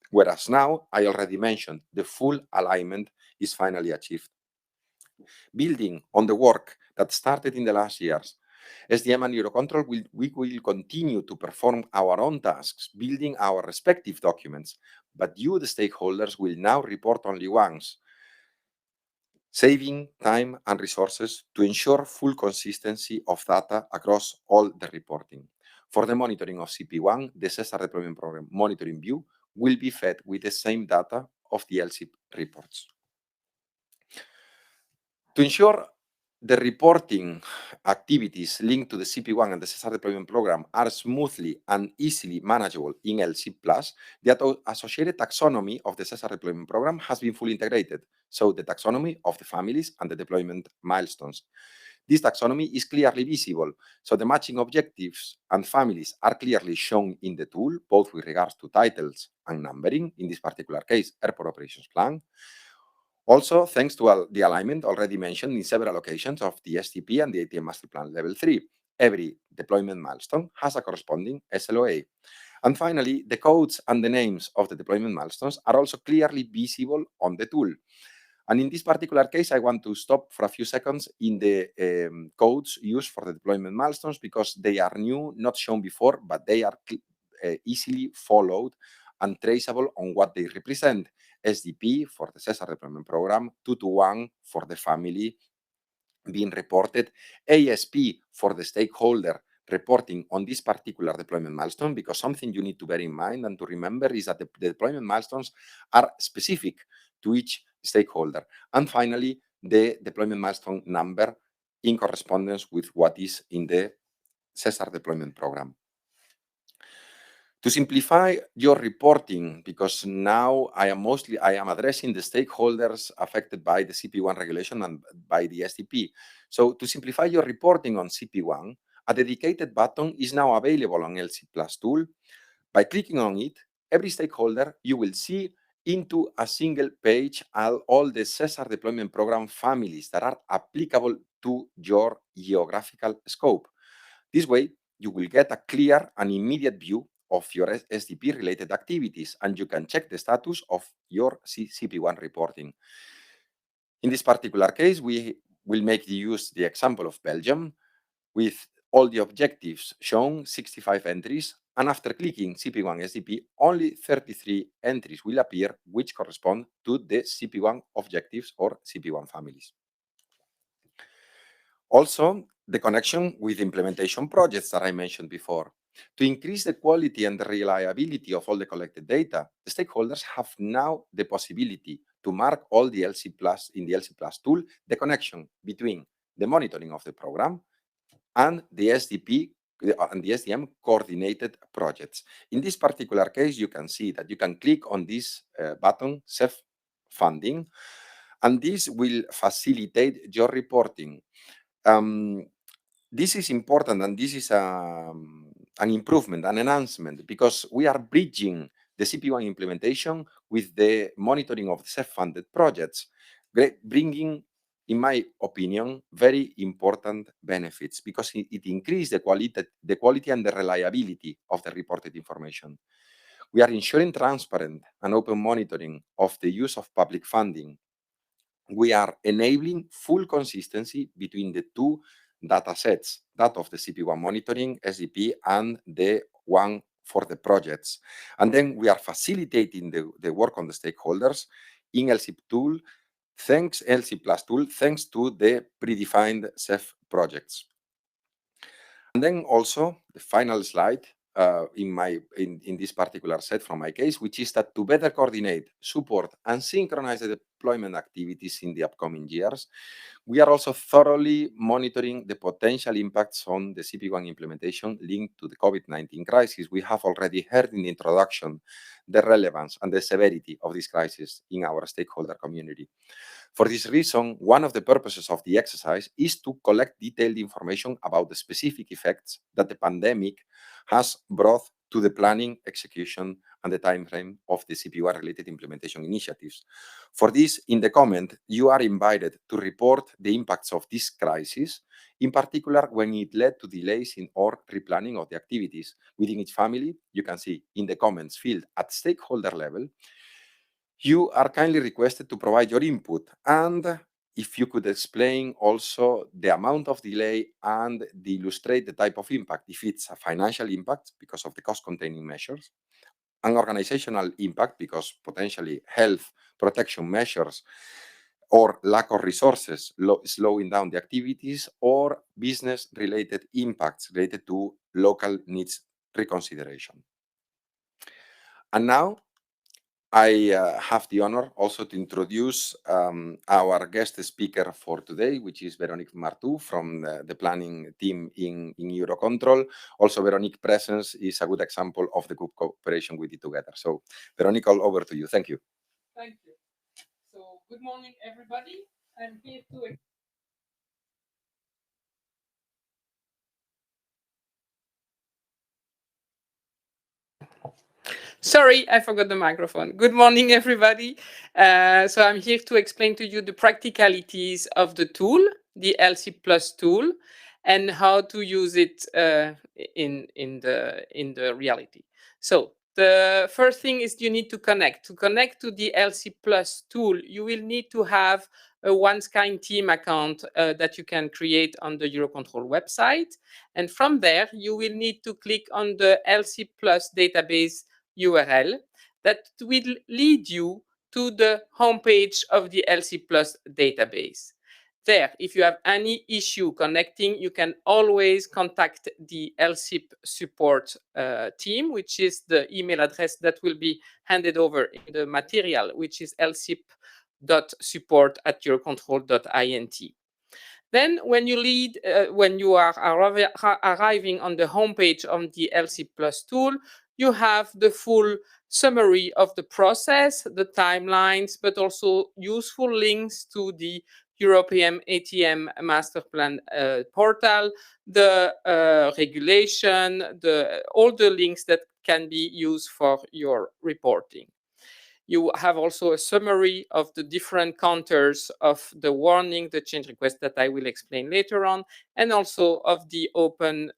whereas now, I already mentioned, the full alignment is finally achieved. Building on the work that started in the last years, SDM and Eurocontrol will continue to perform our own tasks, building our respective documents, but you, the stakeholders, will now report only once, saving time and resources to ensure full consistency of data across all the reporting. For the monitoring of CP1, the SESAR deployment program monitoring view will be fed with the same data of the LCP reports. To ensure the reporting activities linked to the CP1 and the SESAR deployment program are smoothly and easily manageable in LC+, the associated taxonomy of the SESAR deployment program has been fully integrated, so the taxonomy of the families and the deployment milestones. This taxonomy is clearly visible, so the matching objectives and families are clearly shown in the tool, both with regards to titles and numbering, in this particular case, Airport Operations Plan. Also, thanks to the alignment already mentioned in several occasions of the STP and the ATM Master Plan Level 3, every deployment milestone has a corresponding SLOA. And finally, the codes and the names of the deployment milestones are also clearly visible on the tool. And in this particular case, I want to stop for a few seconds in the codes used for the deployment milestones, because they are new, not shown before, but they are easily followed and traceable on what they represent. SDP for the SESAR deployment program, 221 for the family being reported, ASP for the stakeholder reporting on this particular deployment milestone, because something you need to bear in mind and to remember is that the deployment milestones are specific to each stakeholder. And finally, the deployment milestone number in correspondence with what is in the SESAR deployment program. To simplify your reporting, because now I am addressing the stakeholders affected by the CP1 regulation and by the SDP. So to simplify your reporting on CP1, a dedicated button is now available on LC Plus tool. By clicking on it, every stakeholder, you will see into a single page all the SESAR deployment program families that are applicable to your geographical scope. This way, you will get a clear and immediate view of your SDP-related activities, and you can check the status of your CP1 reporting. In this particular case, we will make the example of Belgium, with all the objectives shown, 65 entries, and after clicking CP1 SDP, only 33 entries will appear, which correspond to the CP1 objectives or CP1 families. Also, the connection with implementation projects that I mentioned before. To increase the quality and the reliability of all the collected data, the stakeholders have now the possibility to mark all the LC Plus in the LC Plus tool, the connection between the monitoring of the program and the SDP and the SDM coordinated projects. In this particular case, you can see that you can click on this button, Save Funding, and this will facilitate your reporting. This is important, and this is an improvement, an enhancement, because we are bridging the CP1 implementation with the monitoring of the self-funded projects, bringing, in my opinion, very important benefits, because it increases the quality and the reliability of the reported information. We are ensuring transparent and open monitoring of the use of public funding. We are enabling full consistency between the two data sets, that of the CP1 monitoring, SDP, and the one for the projects. And then we are facilitating the work on the stakeholders in LC tool, LC Plus tool, thanks to the predefined SEF projects. And then also the final slide in this particular set from my case, which is that to better coordinate, support, and synchronize the deployment activities in the upcoming years, we are also thoroughly monitoring the potential impacts on the CP1 implementation linked to the COVID-19 crisis. We have already heard in the introduction the relevance and the severity of this crisis in our stakeholder community. For this reason, one of the purposes of the exercise is to collect detailed information about the specific effects that the pandemic has brought to the planning, execution, and the timeframe of the CP1-related implementation initiatives. For this, in the comment, you are invited to report the impacts of this crisis, in particular when it led to delays in or replanning of the activities. Within each family, you can see in the comments field at stakeholder level, you are kindly requested to provide your input, and if you could explain also the amount of delay and illustrate the type of impact, if it's a financial impact because of the cost-containing measures, an organizational impact because potentially health protection measures or lack of resources slowing down the activities, or business-related impacts related to local needs reconsideration. And now, I have the honor also to introduce our guest speaker for today, which is Veronique Martou from the planning team in Eurocontrol. Also, Veronique's presence is a good example of the good cooperation we did together. So, Veronique, all over to you. Thank you. Thank you. So, good morning, everybody. I'm here to Sorry, I forgot the microphone. Good morning, everybody. So I'm here to explain to you the practicalities of the tool, the LC Plus tool, and how to use it in the reality. So the first thing is you need to connect. To connect to the LC Plus tool, you will need to have a OneSky team account that you can create on the Eurocontrol website. And from there, you will need to click on the LC Plus database URL that will lead you to the homepage of the LC Plus database. There, if you have any issue connecting, you can always contact the LCIP support team, which is the email address that will be handed over in the material, which is lcip.support@eurocontrol.int. Then when you are arriving on the homepage of the LC Plus tool, you have the full summary of the process, the timelines, but also useful links to the European ATM Master Plan portal, the regulation, all the links that can be used for your reporting. You have also a summary of the different counters of the warning, the change request that I will explain later on, and also of the open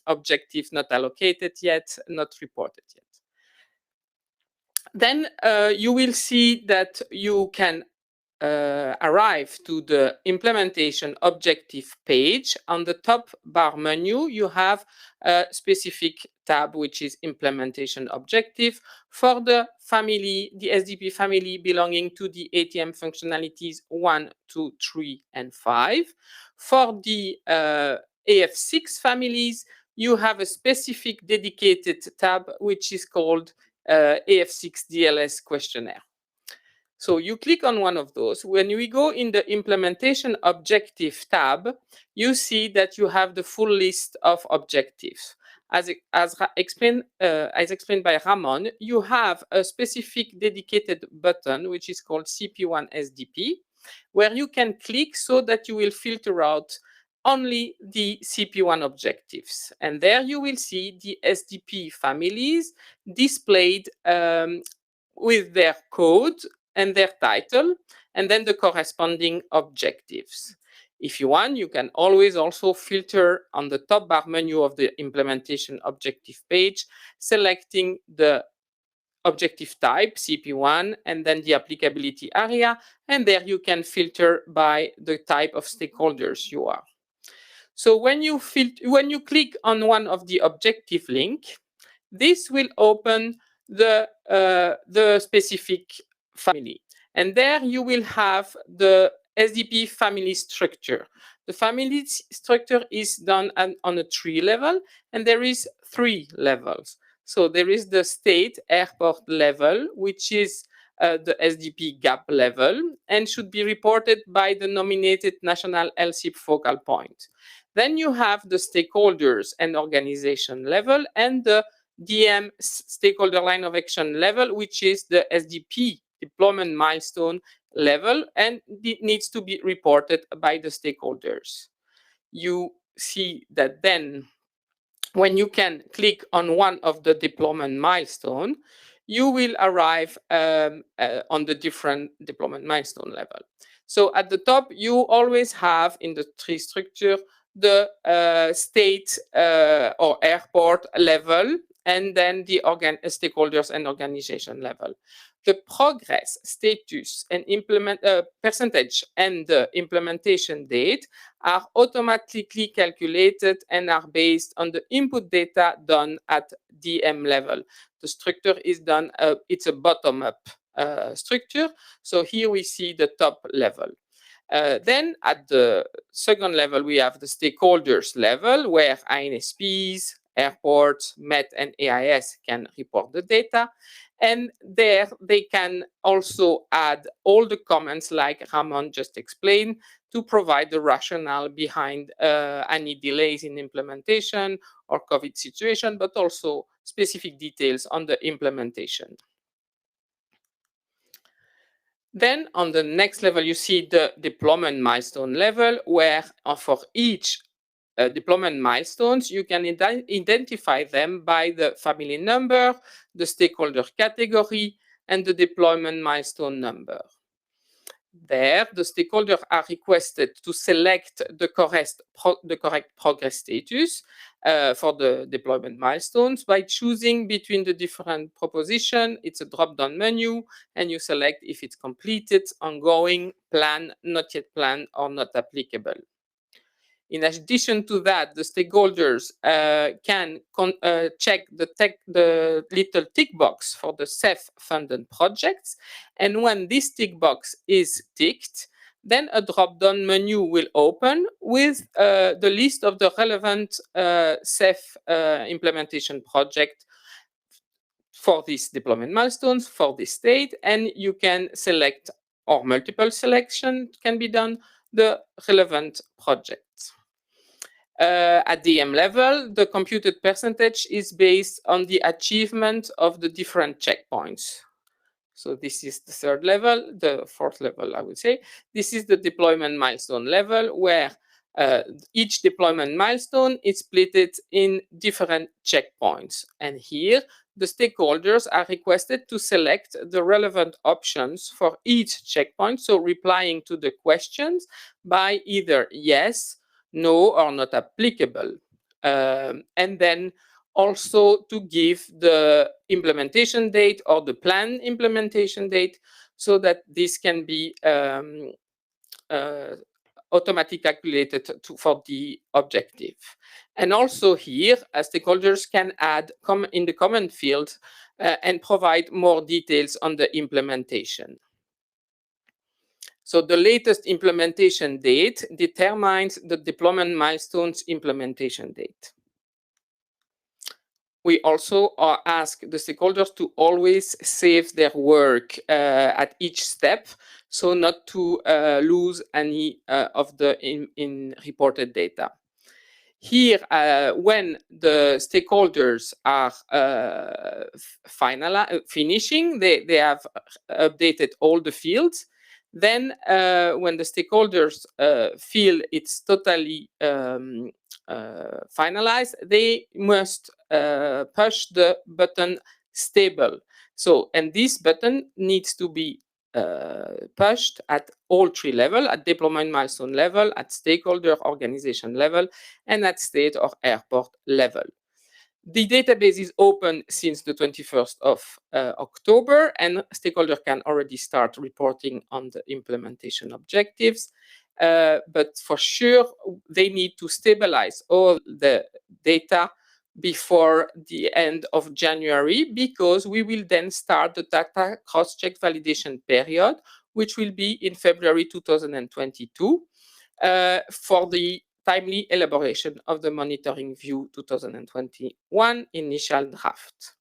objectives not allocated yet, not reported yet. Then you will see that you can arrive to the implementation objective page. On the top bar menu, you have a specific tab, which is implementation objective for the family, the SDP family belonging to the ATM functionalities 1, 2, 3, and 5. For the AF6 families, you have a specific dedicated tab, which is called AF6 DLS questionnaire. So you click on one of those. When we go in the implementation objective tab, you see that you have the full list of objectives. As explained by Ramon, you have a specific dedicated button, which is called CP1 SDP, where you can click so that you will filter out only the CP1 objectives. And there you will see the SDP families displayed with their code and their title, and then the corresponding objectives. If you want, you can always also filter on the top bar menu of the implementation objective page, selecting the objective type, CP1, and then the applicability area, and there you can filter by the type of stakeholders you are. So when you click on one of the objective link, this will open the specific family. And there you will have the Sdp family structure. The family structure is done on a tree level, and there is 3 levels. So there is the state airport level, which is the Sdp gap level, and should be reported by the nominated national LCIP focal point. Then you have the stakeholders and organization level, and the DM stakeholder line of action level, which is the Sdp deployment milestone level, and it needs to be reported by the stakeholders. You see that then when you can click on one of the deployment milestone, you will arrive on the different deployment milestone level. So at the top, you always have in the tree structure the state or airport level, and then the stakeholders and organization level. The progress, status, and percentage and the implementation date are automatically calculated and are based on the input data done at DM level. The structure is done, it's a bottom-up structure. So here we see the top level. Then at the second level, we have the stakeholders level, where INSPs, airports, MET, and AIS can report the data. And there they can also add all the comments like Ramon just explained to provide the rationale behind any delays in implementation or COVID situation, but also specific details on the implementation. Then on the next level, you see the deployment milestone level, where for each deployment milestones, you can identify them by the family number, the stakeholder category, and the deployment milestone number. There, the stakeholders are requested to select the correct progress status for the deployment milestones by choosing between the different propositions. It's a drop-down menu, and you select if it's completed, ongoing, planned, not yet planned, or not applicable. In addition to that, the stakeholders can check the little tick box for the CEF-funded projects. And when this tick box is ticked, then a drop-down menu will open with the list of the relevant CEF implementation project for these deployment milestones, for this state, and you can select, or multiple selection can be done, the relevant projects. At DM level, the computed percentage is based on the achievement of the different checkpoints. So this is the third level, the fourth level, I would say. This is the deployment milestone level, where each deployment milestone is split in different checkpoints. And here, the stakeholders are requested to select the relevant options for each checkpoint, so replying to the questions by either yes, no, or not applicable. And then also to give the implementation date or the planned implementation date, so that this can be automatically calculated for the objective. And also here, stakeholders can add in the comment field and provide more details on the implementation. So the latest implementation date determines the deployment milestones implementation date. We also ask the stakeholders to always save their work at each step, so not to lose any of the reported data. Here, when the stakeholders are finishing, they have updated all the fields. Then when the stakeholders feel it's totally finalized, they must push the button stable. So, and this button needs to be pushed at all three levels, at deployment milestone level, at stakeholder organization level, and at state or airport level. The database is open since the 21st of October, and stakeholder can already start reporting on the implementation objectives. But for sure, they need to stabilize all the data before the end of January, because we will then start the data cross-check validation period, which will be in February 2022 for the timely elaboration of the monitoring view 2021 initial draft.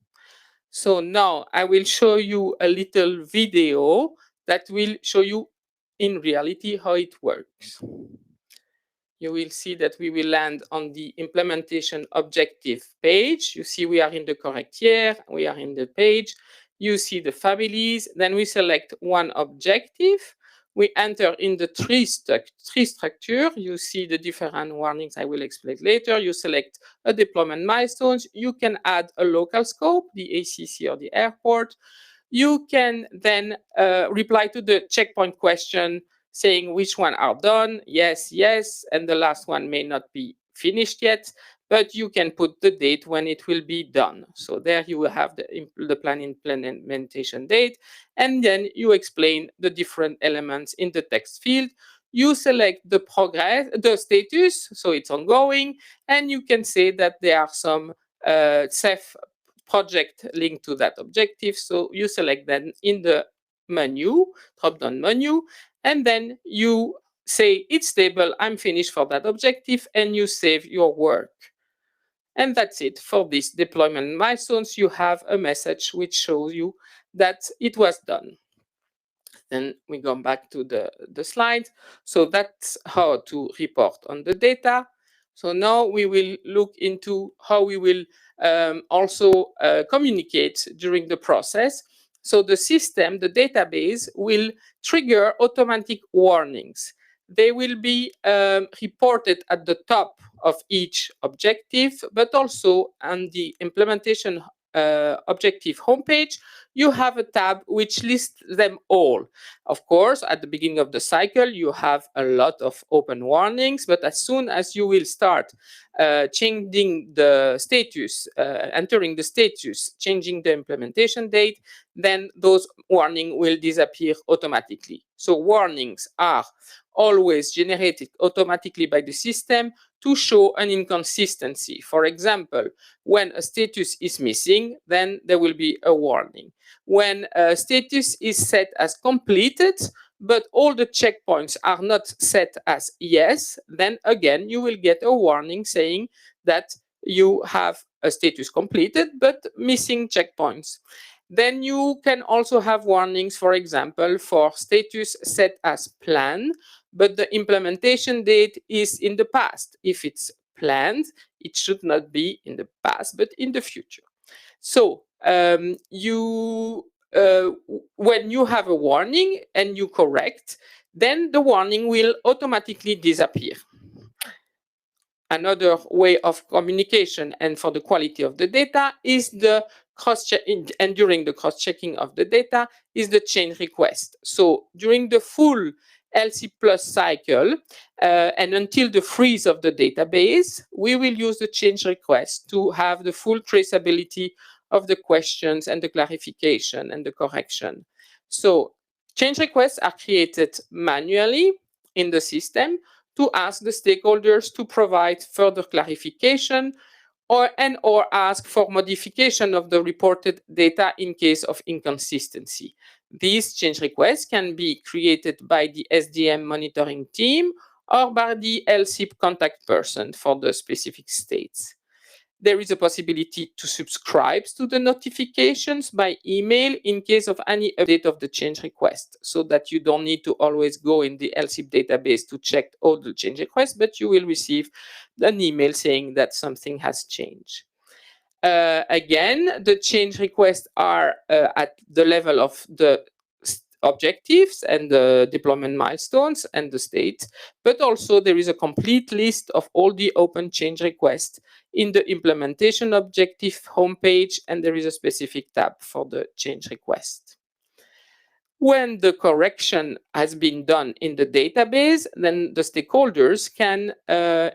So now I will show you a little video that will show you in reality how it works. You will see that we will land on the implementation objective page. You see we are in the correct year, we are in the page. You see the families, then we select one objective. We enter in the tree structure. You see the different warnings I will explain later. You select a deployment milestones. You can add a local scope, the ACC or the airport. You can then reply to the checkpoint question saying which one are done, yes, yes, and the last one may not be finished yet, but you can put the date when it will be done. So there you will have the plan implementation date, and then you explain the different elements in the text field. You select the progress, the status, so it's ongoing, and you can say that there are some safe project linked to that objective. So you select them in the menu, drop-down menu, and then you say it's stable, I'm finished for that objective, and you save your work. And that's it. For these deployment milestones, you have a message which shows you that it was done. Then we go back to the slide. So that's how to report on the data. So now we will look into how we will also communicate during the process. So the system, the database, will trigger automatic warnings. They will be reported at the top of each objective, but also on the implementation objective homepage, you have a tab which lists them all. Of course, at the beginning of the cycle, you have a lot of open warnings, but as soon as you will start changing the status, entering the status, changing the implementation date, then those warnings will disappear automatically. So warnings are always generated automatically by the system to show an inconsistency. For example, when a status is missing, then there will be a warning. When a status is set as completed, but all the checkpoints are not set as yes, then again, you will get a warning saying that you have a status completed, but missing checkpoints. Then you can also have warnings, for example, for status set as planned, but the implementation date is in the past. If it's planned. It should not be in the past, but in the future. So when you have a warning and you correct, then the warning will automatically disappear. Another way of communication and for the quality of the data is the cross-checking, and during the cross-checking of the data is the change request. So during the full LC Plus cycle and until the freeze of the database, we will use the change request to have the full traceability of the questions and the clarification and the correction. So change requests are created manually in the system to ask the stakeholders to provide further clarification or ask for modification of the reported data in case of inconsistency. These change requests can be created by the SDM monitoring team or by the LCIP contact person for the specific states. There is a possibility to subscribe to the notifications by email in case of any update of the change request, so that you don't need to always go in the LCIP database to check all the change requests, but you will receive an email saying that something has changed. Again, the change requests are at the level of the objectives and the deployment milestones and the state, but also there is a complete list of all the open change requests in the implementation objective homepage, and there is a specific tab for the change request. When the correction has been done in the database, then the stakeholders can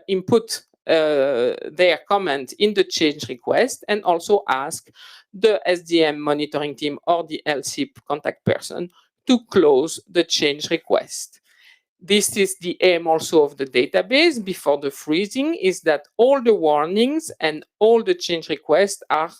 input their comment in the change request and also ask the SDM monitoring team or the LCIP contact person to close the change request. This is the aim also of the database before the freezing, is that all the warnings and all the change requests are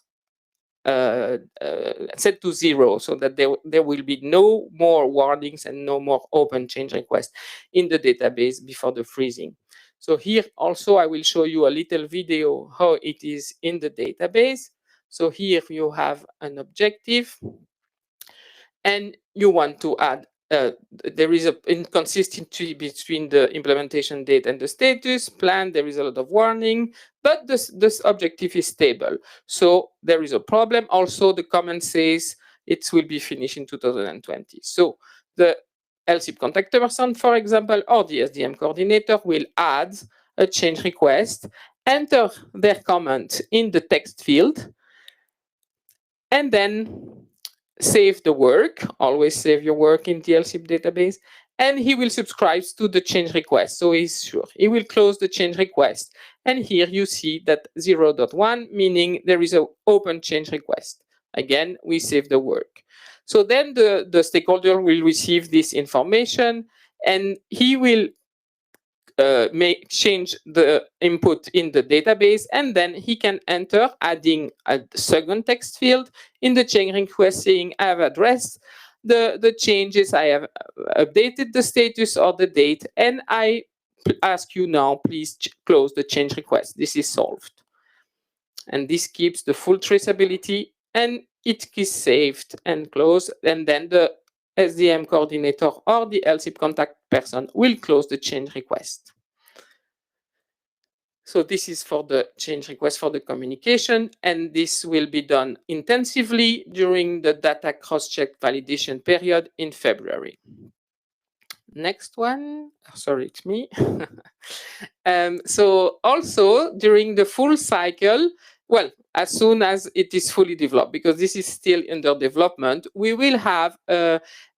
set to 0, so that there will be no more warnings and no more open change requests in the database before the freezing. So here also I will show you a little video how it is in the database. So here you have an objective and you want to add there is an inconsistency between the implementation date and the status plan. There is a lot of warning, but this objective is stable. So there is a problem. Also, the comment says it will be finished in 2020. So the LCIP contact person, for example, or the SDM coordinator will add a change request, enter their comment in the text field, and then save the work. Always save your work in the LCIP database, and he will subscribe to the change request. So he's sure. He will close the change request. And here you see that 0.1, meaning there is an open change request. Again, we save the work. So then the stakeholder will receive this information, and he will change the input in the database, and then he can enter adding a second text field in the change request saying I have addressed the changes, I have updated the status or the date, and I ask you now please close the change request. This is solved. And this keeps the full traceability, and it is saved and closed, and then the SDM coordinator or the LCIP contact person will close the change request. So this is for the change request for the communication, and this will be done intensively during the data cross-check validation period in February. Next one, sorry, it's me. So also during the full cycle, well, as soon as it is fully developed, because this is still under development, we will have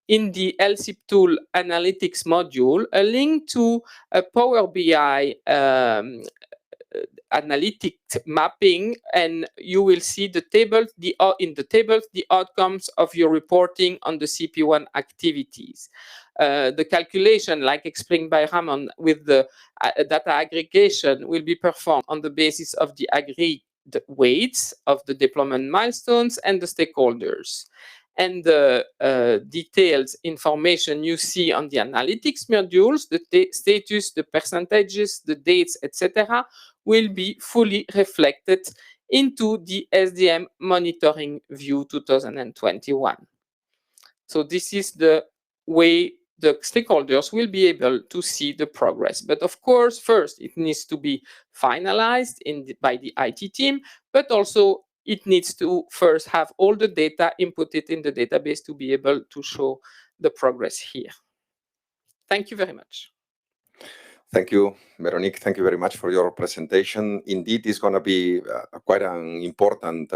in the LCIP tool analytics module a link to a Power BI analytic mapping, and you will see the table, in the tables, the outcomes of your reporting on the CP1 activities. The calculation, like explained by Ramon, with the data aggregation will be performed on the basis of the agreed weights of the deployment milestones and the stakeholders. And the detailed information you see on the analytics modules, the status, the percentages, the dates, etc., will be fully reflected into the SDM monitoring view 2021. So this is the way the stakeholders will be able to see the progress. But of course, first, it needs to be finalized by the IT team, but also it needs to first have all the data inputted in the database to be able to show the progress here. Thank you very much. Thank you, Veronique. Thank you very much for your presentation. Indeed, it's going to be quite an important,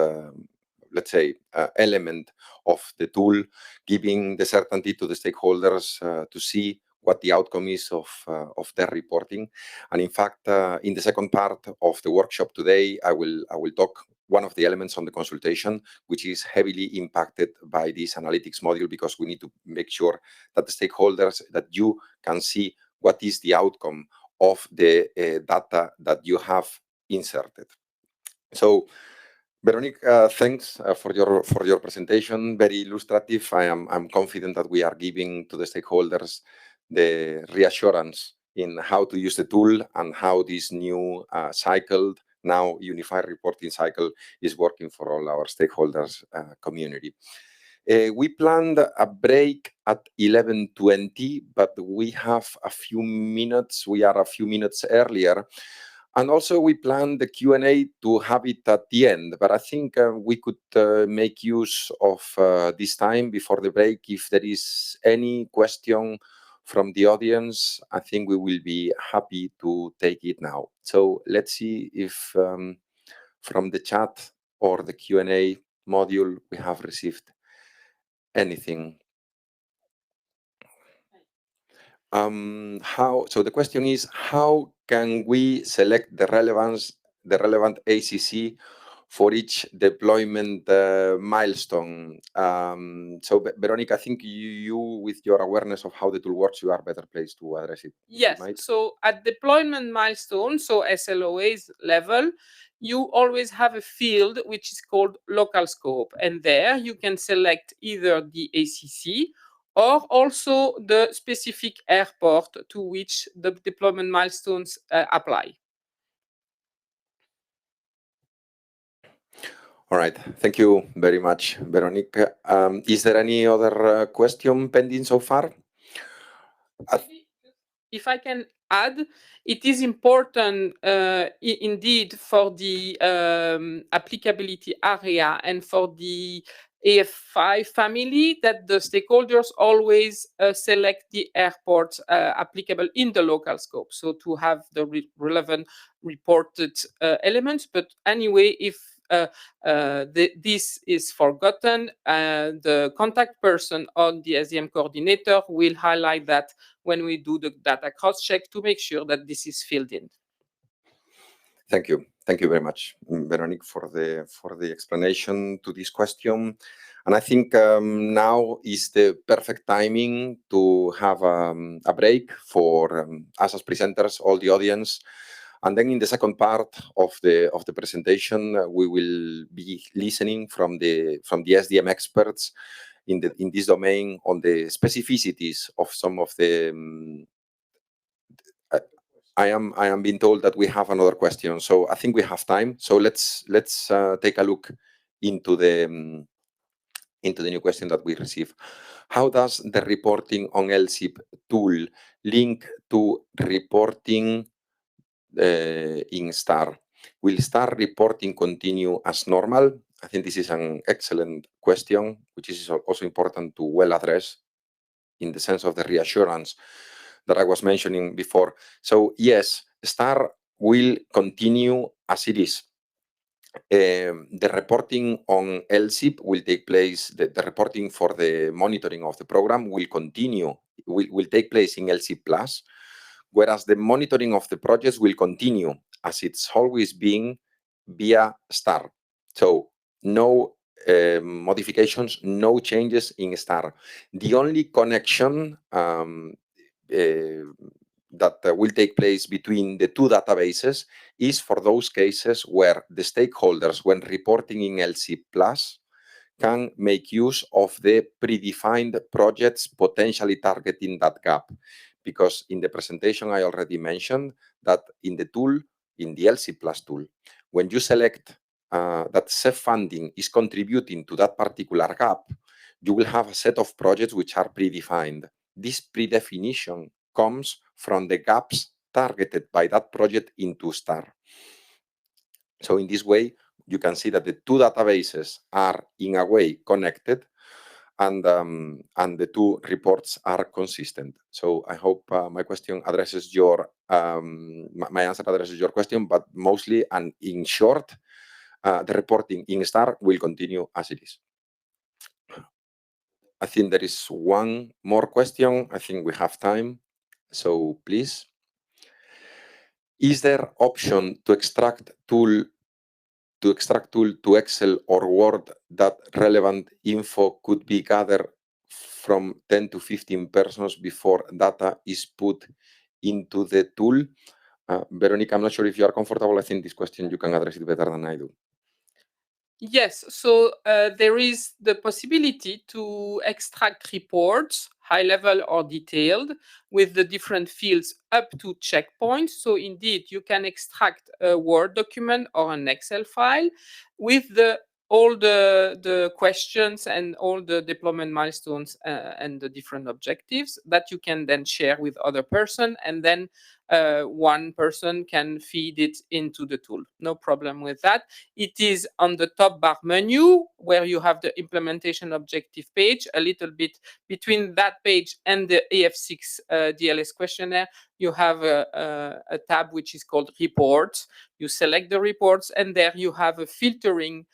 let's say, element of the tool, giving the certainty to the stakeholders to see what the outcome is of their reporting. And in fact, in the second part of the workshop today, I will talk one of the elements on the consultation, which is heavily impacted by this analytics module, because we need to make sure that the stakeholders, that you can see what is the outcome of the data that you have inserted. So, Veronique, thanks for your presentation. Very illustrative. I'm confident that we are giving to the stakeholders the reassurance in how to use the tool and how this new cycled, now unified reporting cycle is working for all our stakeholders community. We planned a break at 11:20, but we have a few minutes. We are a few minutes earlier. And also we planned the Q&A to have it at the end, but I think we could make use of this time before the break. If there is any question from the audience, I think we will be happy to take it now. So let's see if from the chat or the Q&A module we have received anything. So the question is, how can we select the relevant ACC for each deployment milestone? So Veronique, I think you, with your awareness of how the tool works, you are better placed to address it. Yes, so at deployment milestone, so SLOA's level, you always have a field which is called local scope. And there you can select either the ACC or also the specific airport to which the deployment milestones apply. All right. Thank you very much, Veronique. Is there any other question pending so far? If I can add, it is important indeed for the applicability area and for the AF5 family that the stakeholders always select the airports applicable in the local scope. So to have the relevant reported elements, but anyway, if this is forgotten, the contact person on the SDM coordinator will highlight that when we do the data cross-check to make sure that this is filled in. Thank you. Thank you very much, Veronique, for the explanation to this question. And I think now is the perfect timing to have a break for us as presenters, all the audience. And then in the second part of the presentation, we will be listening from the SDM experts in this domain on the specificities of some of the. I am being told that we have another question, so I think we have time. So let's take a look into the new question that we received. How does the reporting on LSIP tool link to reporting in STAR? Will STAR reporting continue as normal? I think this is an excellent question, which is also important to well address in the sense of the reassurance that I was mentioning before. So yes, STAR will continue as it is. The reporting on LSIP will take place, the reporting for the monitoring of the program will continue, will take place in LSIP Plus, whereas the monitoring of the projects will continue as it's always been via STAR. So no modifications, no changes in STAR. The only connection that will take place between the two databases is for those cases where the stakeholders, when reporting in LSIP Plus, can make use of the predefined projects potentially targeting that gap. Because in the presentation, I already mentioned that in the tool, in the LSIP Plus tool, when you select that CEF funding is contributing to that particular gap, you will have a set of projects which are predefined. this predefinition comes from the gaps targeted by that project into STAR. So in this way, you can see that the two databases are in a way connected, and the two reports are consistent. So I hope my question addresses your my answer addresses your question, but mostly and in short, the reporting in STAR will continue as it is. I think there is one more question. I think we have time. So please. Is there option to extract tool to Excel or Word that relevant info could be gathered from 10 to 15 persons before data is put into the tool? Veronica, I'm not sure if you are comfortable. I think this question you can address it better than I do. Yes, so there is the possibility to extract reports, high level or detailed, with the different fields up to checkpoints. So indeed, you can extract a Word document or an Excel file with all the questions and all the deployment milestones and the different objectives that you can then share with other person, and then one person can feed it into the tool. No problem with that. It is on the top bar menu where you have the implementation objective page, a little bit between that page and the AF6 DLS questionnaire. You have a tab which is called reports. You select the reports, and there you have a filtering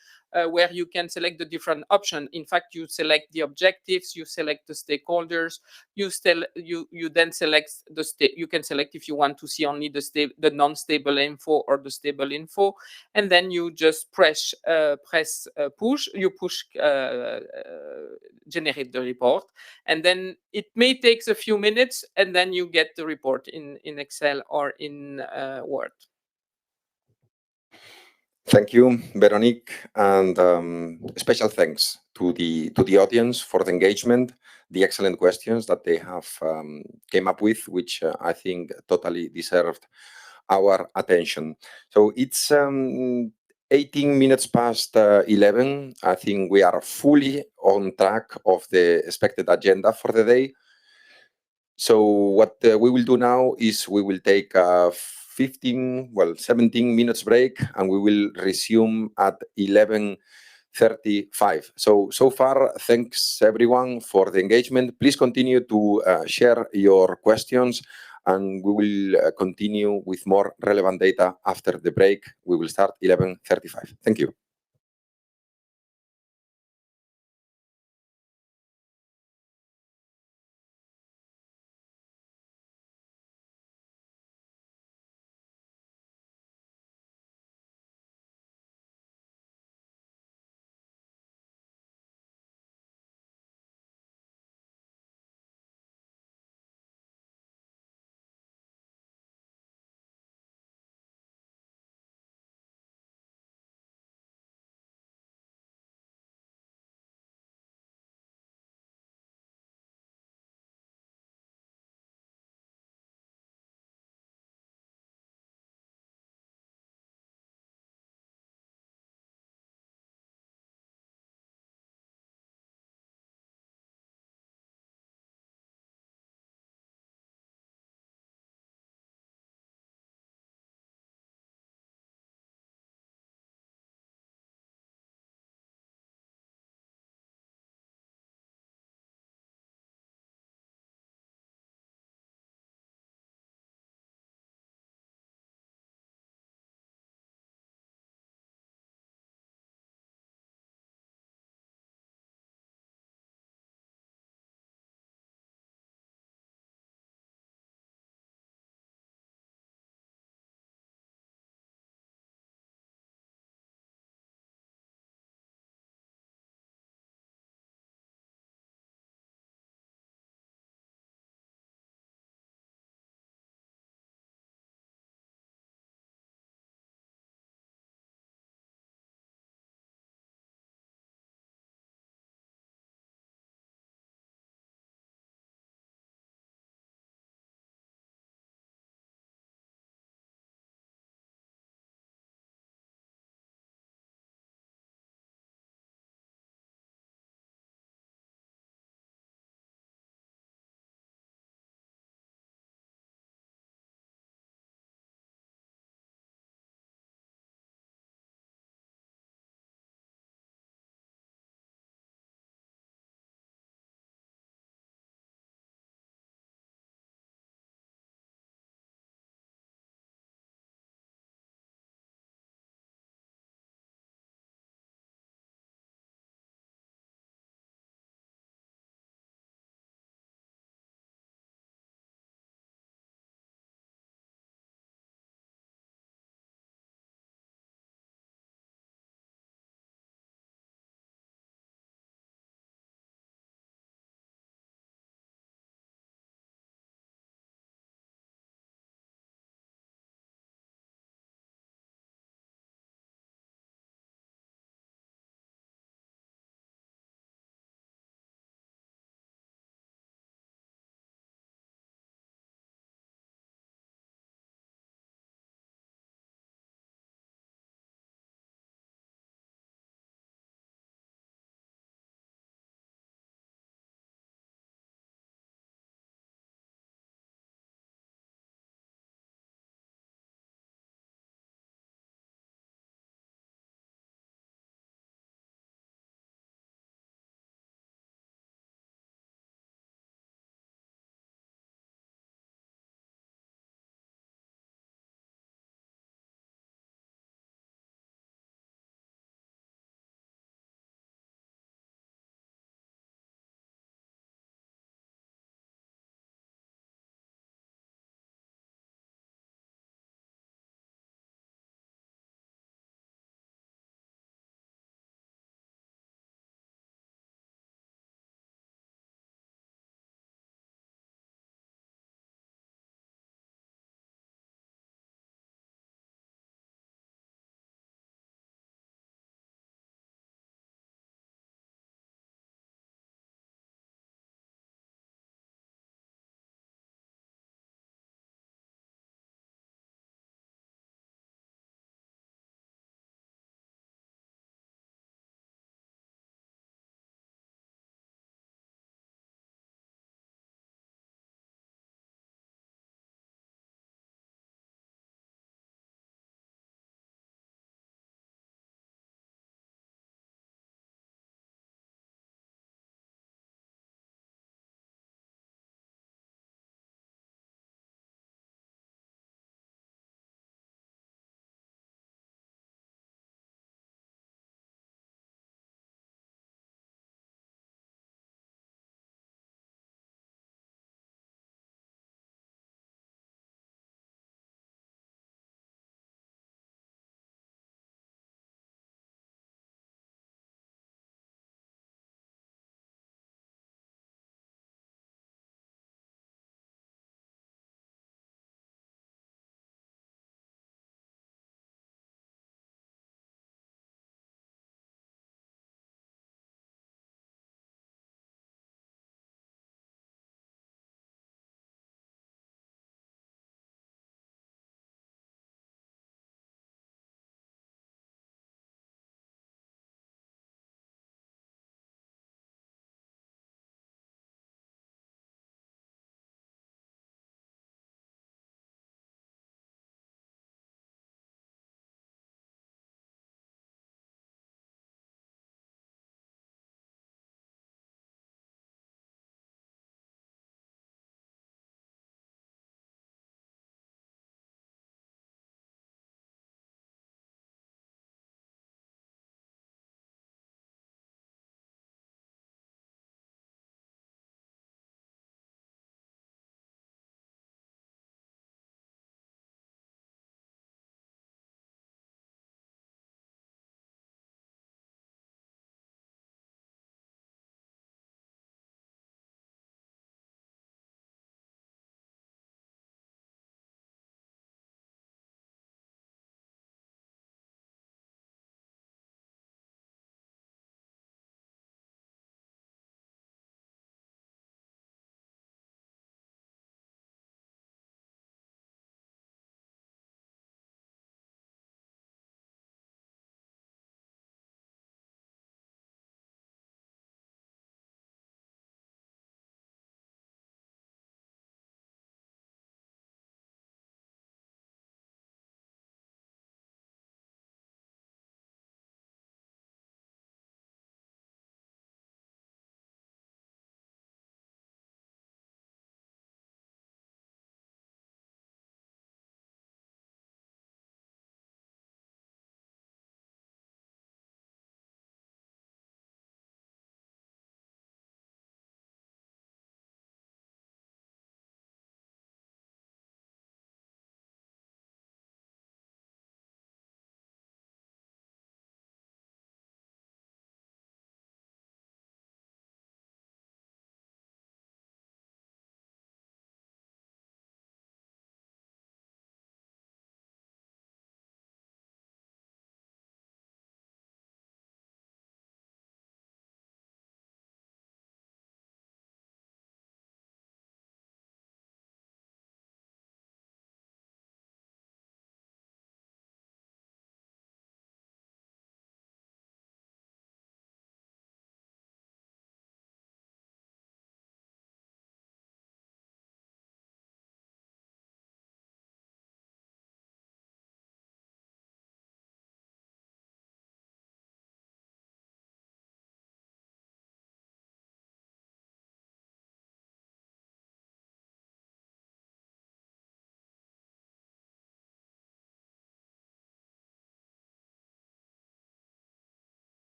where you can select the different options. In fact, you select the objectives, you select the stakeholders, you then select you can select if you want to see only the non-stable info or the stable info, and then you just press push. You push generate the report, and then it may take a few minutes, and then you get the report in Excel or in Word. Thank you, Veronique, and special thanks to the audience for the engagement, the excellent questions that they have came up with, which I think totally deserved our attention. So it's 18 minutes past 11. I think we are fully on track of the expected agenda for the day. So what we will do now is we will take a 17 minutes break, and we will resume at 11:35. So far, thanks everyone for the engagement. Please continue to share your questions, and we will continue with more relevant data after the break. We will start 11:35. Thank you.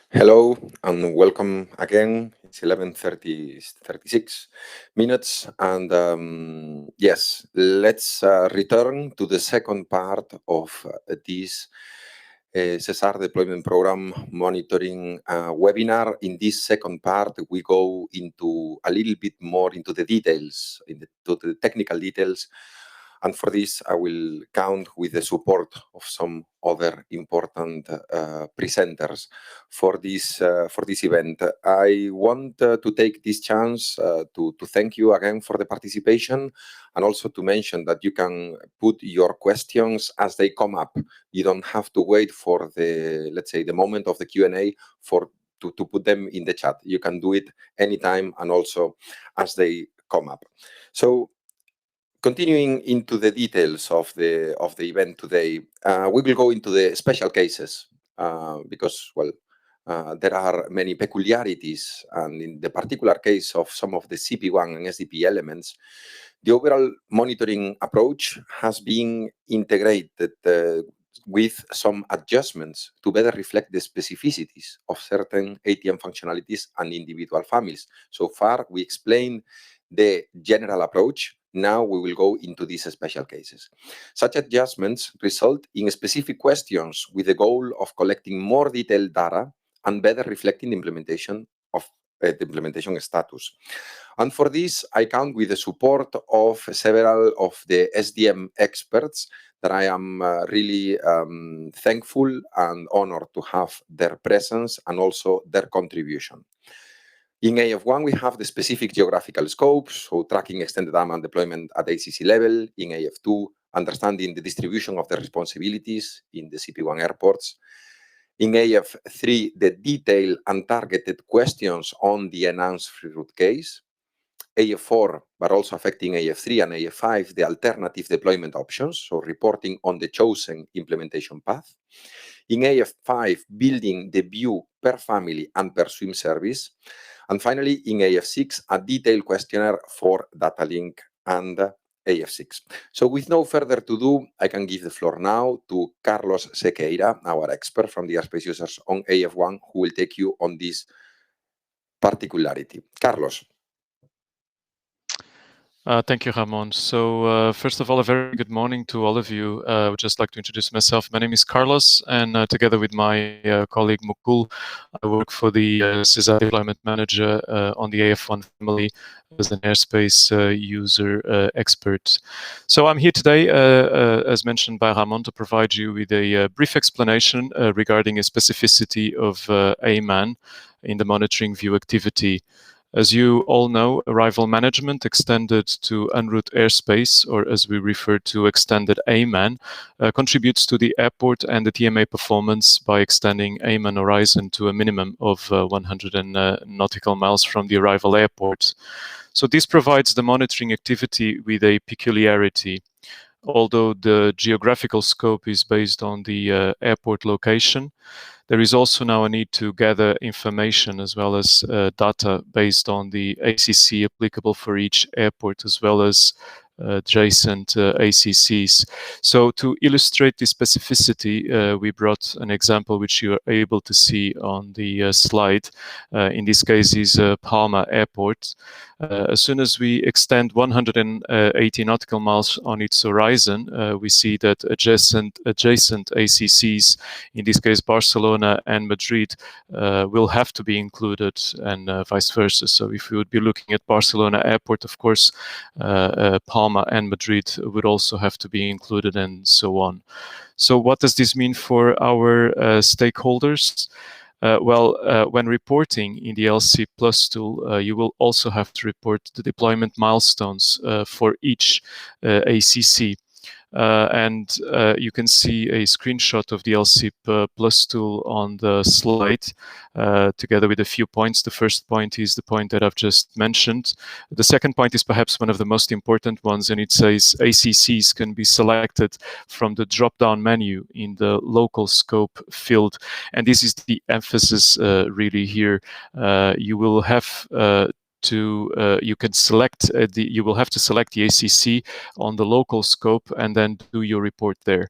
Hello and welcome again. It's 11:36 minutes, and yes, let's return to the second part of this SESAR deployment program monitoring webinar. In this second part, we go into a little bit more into the details, to the technical details. And for this, I will count with the support of some other important presenters for this event. I want to take this chance to thank you again for the participation, and also to mention that you can put your questions as they come up. You don't have to wait for the, let's say, the moment of the Q&A to put them in the chat. You can do it anytime and also as they come up. So, continuing into the details of the event today, we will go into the special cases because, well, there are many peculiarities, and in the particular case of some of the CP1 and SDP elements, the overall monitoring approach has been integrated with some adjustments to better reflect the specificities of certain ATM functionalities and individual families. So far, we explained the general approach. Now we will go into these special cases. Such adjustments result in specific questions with the goal of collecting more detailed data and better reflecting the implementation of the implementation status. And for this, I count with the support of several of the SDM experts that I am really thankful and honored to have their presence and also their contribution. In AF1, we have the specific geographical scopes, so tracking extended AMAN deployment at ACC level. In AF2, understanding the distribution of the responsibilities in the CP1 airports. In AF3, the detailed and targeted questions on the enhanced free route case. AF4, but also affecting AF3 and AF5, the alternative deployment options, so reporting on the chosen implementation path. In AF5, building the view per family and per swim service. And finally, in AF6, a detailed questionnaire for data link and AF6. So with no further to do, I can give the floor now to Carlos Sequeira, our expert from the airspace users on AF1, who will take you on this particularity. Carlos. Thank you, Ramon. So first of all, a very good morning to all of you. I would just like to introduce myself. My name is Carlos, and together with my colleague Mukul, I work for the Cesar Deployment Manager on the AF1 family as an airspace user expert. So I'm here today, as mentioned by Ramon, to provide you with a brief explanation regarding a specificity of AMAN in the monitoring view activity. As you all know, arrival management extended to en route airspace, or as we refer to extended AMAN, contributes to the airport and the TMA performance by extending AMAN horizon to a minimum of 100 nautical miles from the arrival airport. So this provides the monitoring activity with a peculiarity. Although the geographical scope is based on the airport location, there is also now a need to gather information as well as data based on the ACC applicable for each airport, as well as adjacent ACCs. So to illustrate the specificity, we brought an example which you are able to see on the slide. In this case is Palma Airport. As soon as we extend 180 nautical miles on its horizon, we see that adjacent ACCs, in this case Barcelona and Madrid, will have to be included, and vice versa. So if we would be looking at Barcelona Airport, of course, Palma and Madrid would also have to be included, and so on. So what does this mean for our stakeholders? When reporting in the LC Plus tool, you will also have to report the deployment milestones for each ACC. And you can see a screenshot of the LC Plus tool on the slide, together with a few points. The first point is the point that I've just mentioned. The second point is perhaps one of the most important ones, and it says ACCs can be selected from the drop-down menu in the local scope field. And this is the emphasis really here. You will have you will have to select the ACC on the local scope and then do your report there.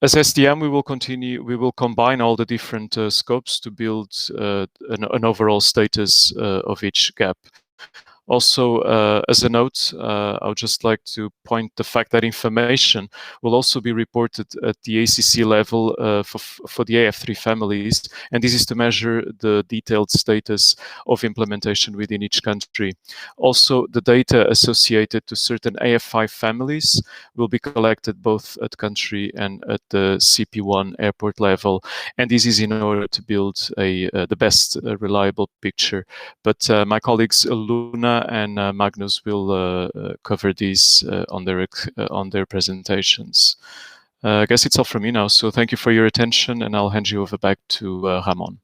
As SDM, we will combine all the different scopes to build an overall status of each gap. Also, as a note, I would just like to point the fact that information will also be reported at the ACC level for the AF3 families, and this is to measure the detailed status of implementation within each country. Also, the data associated to certain AF5 families will be collected both at country and at the CP1 airport level, and this is in order to build the best reliable picture. But my colleagues Luna and Magnus will cover these on their presentations. I guess it's all from me now. So thank you for your attention, and I'll hand you over back to Ramon.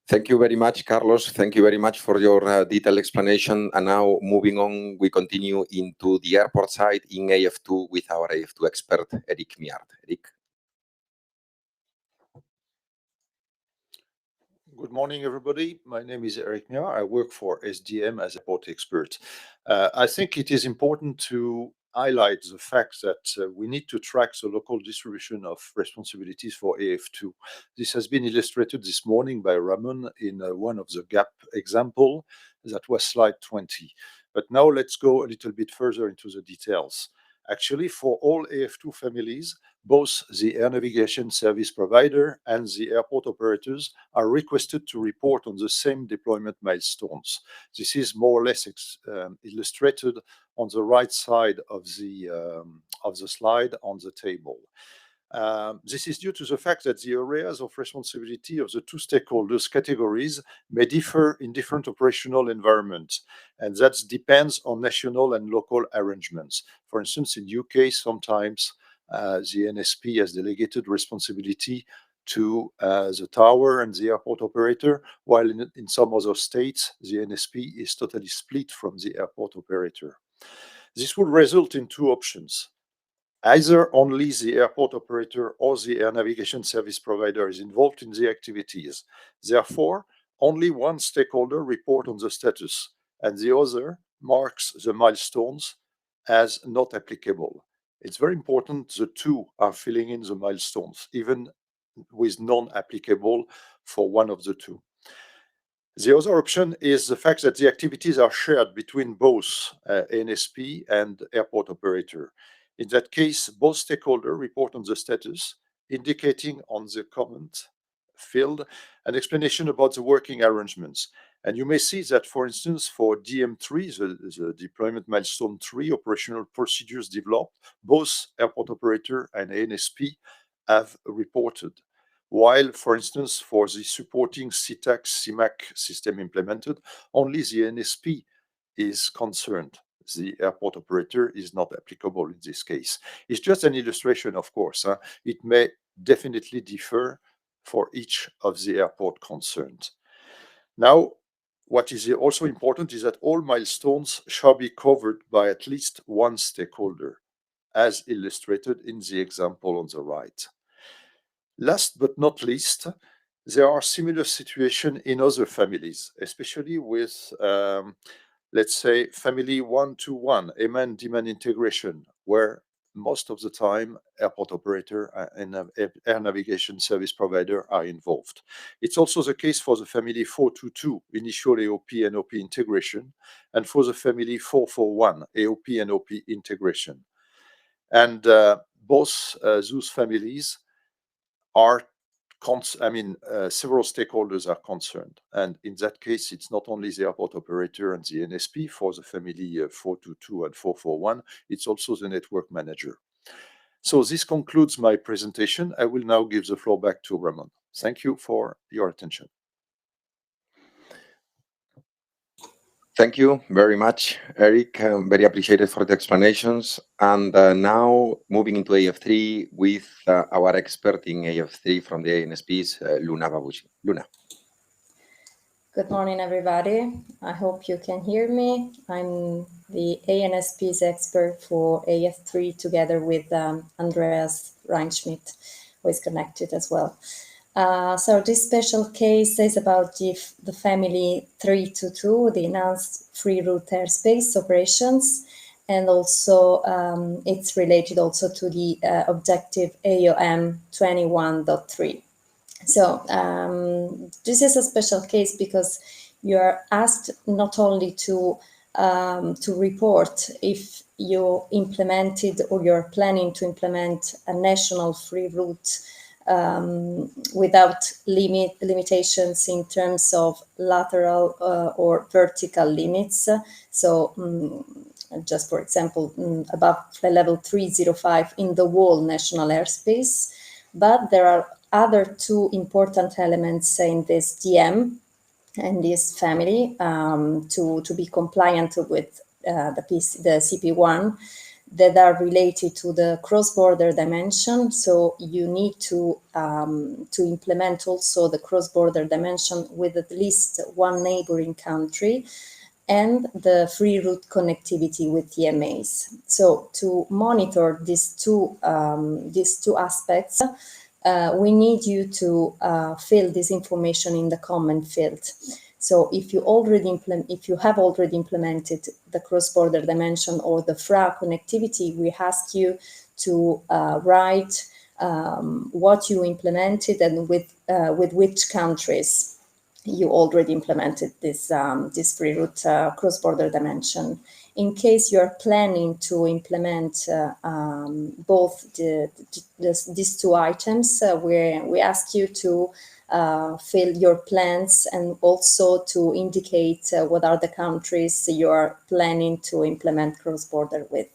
Thank you very much, Carlos. Thank you very much for your detailed explanation. And now moving on, we continue into the airport side in AF2 with our AF2 expert, Eric Miard. Eric. Good morning, everybody. My name is Eric Miard. I work for SDM as a airport expert. I think it is important to highlight the fact that we need to track the local distribution of responsibilities for AF2. This has been illustrated this morning by Ramon in one of the gap example. That was slide 20. But now let's go a little bit further into the details. Actually, for all AF2 families, both the air navigation service provider and the airport operators are requested to report on the same deployment milestones. This is more or less illustrated on the right side of the slide on the table. This is due to the fact that the areas of responsibility of the two stakeholders categories may differ in different operational environments, and that depends on national and local arrangements. For instance, in UK, sometimes the NSP has delegated responsibility to the tower and the airport operator, while in some other states, the NSP is totally split from the airport operator. This would result in two options. Either only the airport operator or the air navigation service provider is involved in the activities. Therefore, only one stakeholder reports on the status, and the other marks the milestones as not applicable. It's very important the two are filling in the milestones, even with non-applicable for one of the two. The other option is the fact that the activities are shared between both NSP and airport operator. In that case, both stakeholders report on the status, indicating on the comment field an explanation about the working arrangements. And you may see that, for instance, for DM3, the deployment milestone 3 operational procedures developed, both airport operator and ANSP have reported. While, for instance, for the supporting CTAC, CIMAC system implemented, only the NSP is concerned. The airport operator is not applicable in this case. It's just an illustration, of course. It may definitely differ for each of the airport concerned. Now, what is also important is that all milestones shall be covered by at least one stakeholder, as illustrated in the example on the right. Last but not least, there are similar situations in other families, especially with let's say family 1-to-1, AMAN-DMAN integration, where most of the time airport operator and air navigation service provider are involved. It's also the case for the family 4-to-2, initial AOP and OP integration, and for the family 4-for-1, AOP and OP integration. And both those families are several stakeholders are concerned. And in that case, it's not only the airport operator and the NSP for the family 4-to-2 and 4-for-1, it's also the network manager. So this concludes my presentation. I will now give the floor back to Ramon. Thank you for your attention. Thank you very much, Eric. Very appreciated for the explanations. And now moving into AF3 with our expert in AF3 from the ANSPs, Luna Babushi. Luna. Good morning, everybody. I hope you can hear me. I'm the ANSP's expert for AF3 together with Andreas Reinschmidt, who is connected as well. So this special case is about the family 322, the enhanced free route airspace operations, and also it's related also to the objective AOM 21.3. So this is a special case because you are asked not only to report if you implemented or you're planning to implement a national free route without limitations in terms of lateral or vertical limits. So just for example, above flight level 305 in the whole national airspace. But there are other two important elements in this DM and this family to be compliant with the CP1 that are related to the cross-border dimension. So you need to implement also the cross-border dimension with at least one neighboring country and the free route connectivity with TMAs. So to monitor these two aspects, we need you to fill this information in the comment field. So if you have already implemented the cross-border dimension or the FRA connectivity, we ask you to write what you implemented and with which countries you already implemented this free route cross-border dimension. In case you are planning to implement both these two items, we ask you to fill your plans and also to indicate what are the countries you are planning to implement cross-border with.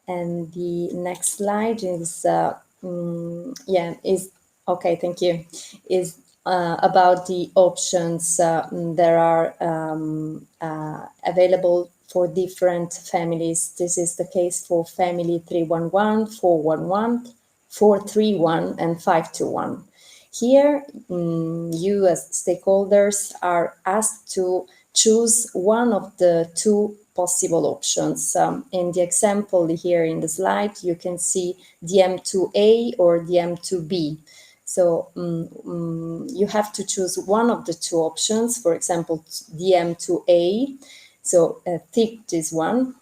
And the next slide is okay, thank you, is about the options that are available for different families. This is the case for family 311, 411, 431, and 521. Here, you as stakeholders are asked to choose one of the two possible options. In the example here in the slide, you can see DM2A or DM2B. So you have to choose one of the two options, for example, DM2A. So tick this one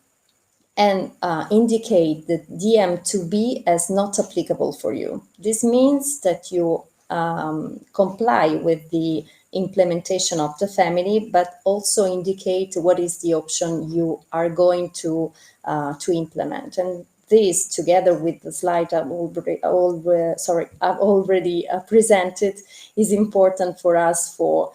and indicate that DM2B as not applicable for you. This means that you comply with the implementation of the family, but also indicate what is the option you are going to implement. And this, together with the slide I've already presented, is important for us for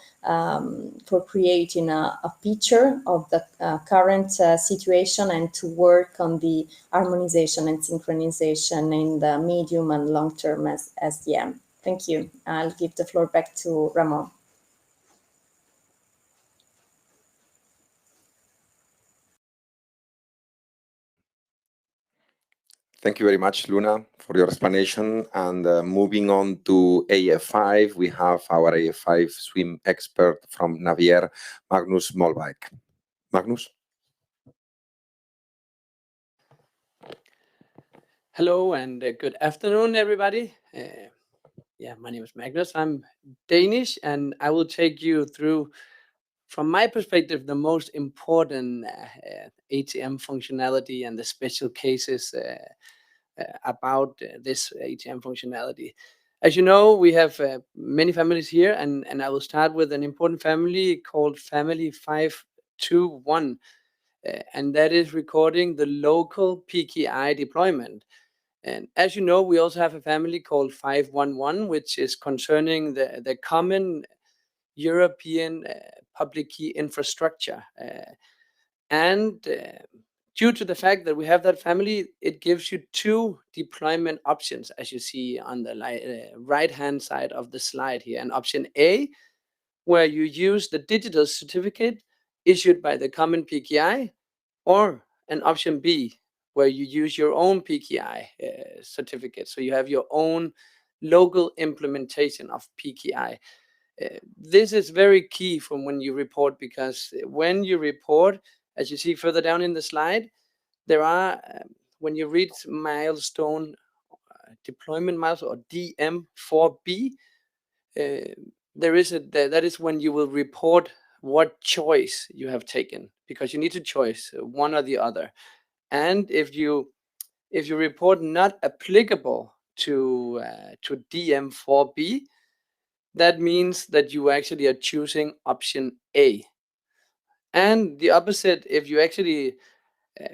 creating a picture of the current situation and to work on the harmonization and synchronization in the medium and long term as SDM. Thank you. I'll give the floor back to Ramon. Thank you very much, Luna, for your explanation. And moving on to AF5, we have our AF5 swim expert from Navier, Magnus Molbæk. Magnus? Hello and good afternoon, everybody. My name is Magnus. I'm Danish, and I will take you through, from my perspective, the most important ATM functionality and the special cases about this ATM functionality. As you know, we have many families here, and I will start with an important family called Family 521, and that is recording the local PKI deployment. And as you know, we also have a family called 511, which is concerning the common European public key infrastructure. Due to the fact that we have that family, it gives you two deployment options, as you see on the right-hand side of the slide here. And option A, where you use the digital certificate issued by the common PKI, or an option B, where you use your own PKI certificate. So you have your own local implementation of PKI. This is very key from when you report, because when you report, as you see further down in the slide, there are, when you read milestone, deployment milestone, or DM4B, that is when you will report what choice you have taken, because you need to choose one or the other. And if you report not applicable to DM4B, that means that you actually are choosing option A. And the opposite, if you actually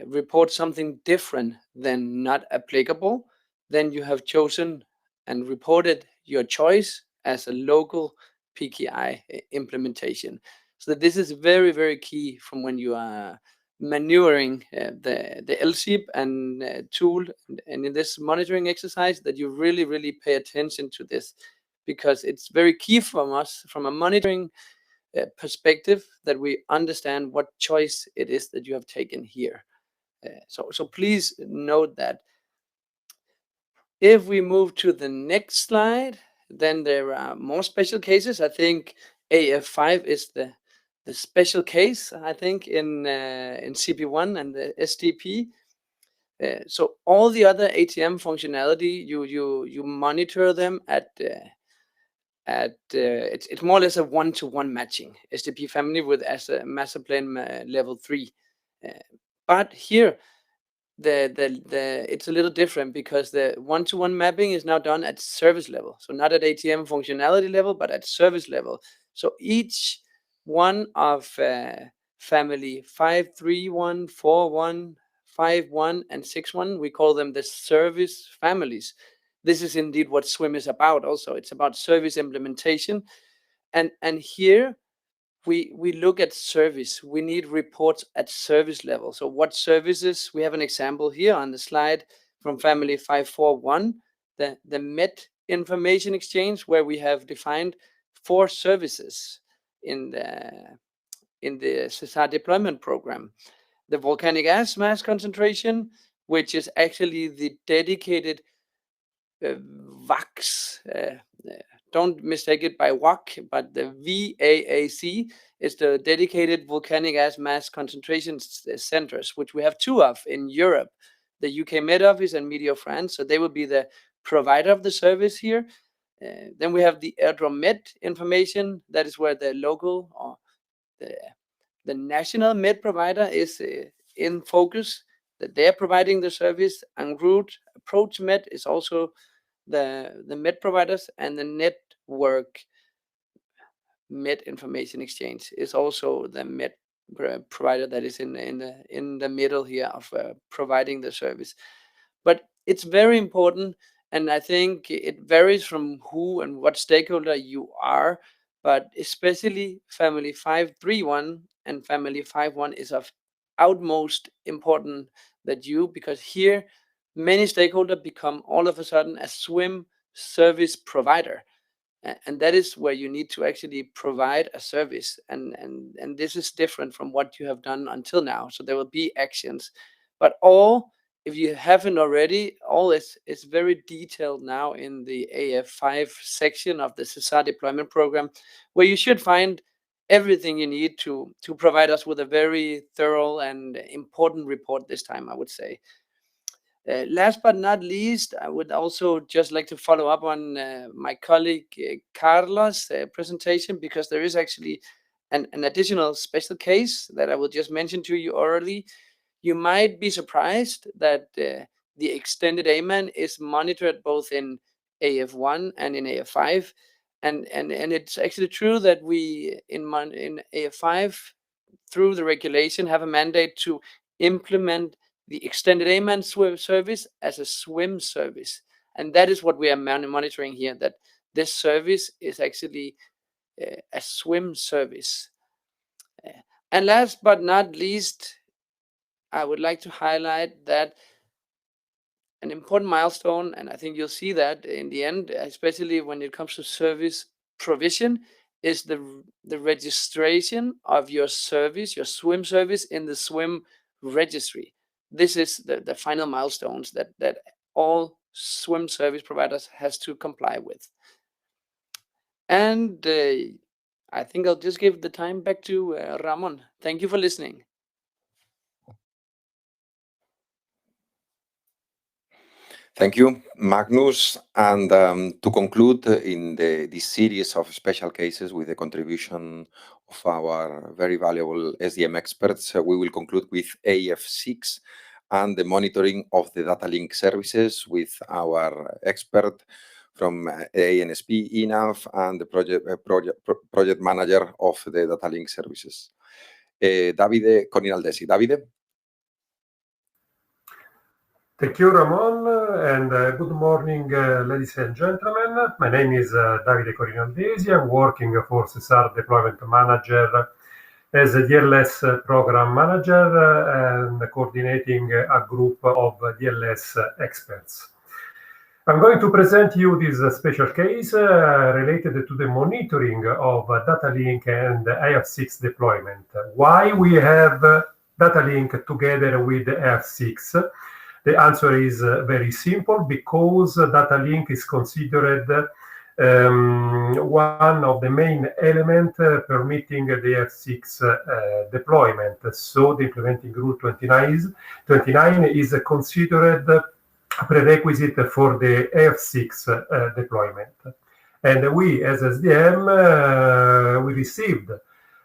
report something different than not applicable, then you have chosen and reported your choice as a local PKI implementation. So that this is very, very key from when you are maneuvering the LSIP and tool, and in this monitoring exercise, that you really, really pay attention to this, because it's very key from us, from a monitoring perspective, that we understand what choice it is that you have taken here. So please note that. If we move to the next slide, then there are more special cases. I think AF5 is the special case, I think, in CP1 and the Sdp. So all the other ATM functionality, you monitor them at it's more or less a one-to-one matching Sdp family with as a master plan level 3. But here it's a little different, because the one-to-one mapping is now done at service level. So not at ATM functionality level, but at service level. So each one of family 531, 41, 51, and 61, we call them the service families. This is indeed what SWIM is about also. It's about service implementation. And here we look at service. We need reports at service level. So what services? We have an example here on the slide from family 541, the MET information exchange, where we have defined 4 services in the Cesar deployment program. The volcanic ash mass concentration, which is actually the dedicated VAX. Don't mistake it by WAC, but the VAAC is the dedicated volcanic ash mass concentration centers, which we have 2 of in Europe, the UK Met Office and Meteor France. So they will be the provider of the service here. Then we have the Airdrome Met information. That is where the local or the national Met provider is in focus, that they're providing the service. En route approach Met is also the Met providers, and the network Met information exchange is also the Met provider that is in the middle here of providing the service. But it's very important, and I think it varies from who and what stakeholder you are, but especially family 531 and family 51 is of utmost important that you, because here many stakeholders become all of a sudden a SWIM service provider. And that is where you need to actually provide a service. And this is different from what you have done until now. So there will be actions. But all, if you haven't already, all is very detailed now in the AF5 section of the Cesar deployment program, where you should find everything you need to provide us with a very thorough and important report this time, I would say. Last but not least, I would also just like to follow up on my colleague Carlos' presentation, because there is actually an additional special case that I will just mention to you orally. You might be surprised that the extended AMAN is monitored both in AF1 and in AF5. And it's actually true that we in AF5, through the regulation, have a mandate to implement the extended AMAN service as a SWIM service. And that is what we are monitoring here, that this service is actually a SWIM service. And last but not least, I would like to highlight that an important milestone, and I think you'll see that in the end, especially when it comes to service provision, is the registration of your service, your SWIM service, in the SWIM registry. This is the final milestones that all SWIM service providers has to comply with. And I think I'll just give the time back to Ramon. Thank you for listening. Thank you, Magnus. And to conclude in this series of special cases with the contribution of our very valuable SDM experts, we will conclude with AF6 and the monitoring of the data link services with our expert from ANSP, INAF, and the project manager of the data link services. Davide Coninaldesi. Davide? Thank you, Ramon, and good morning, ladies and gentlemen. My name is Davide Corinaldesi. I'm working for SESAR Deployment Manager as a DLS Program Manager and coordinating a group of DLS experts. I'm going to present you this special case related to the monitoring of data link and AF6 deployment. Why we have data link together with AF6? The answer is very simple, because data link is considered one of the main elements permitting the AF6 deployment. So the implementing rule 29 is considered a prerequisite for the AF6 deployment. And we, as SDM, we received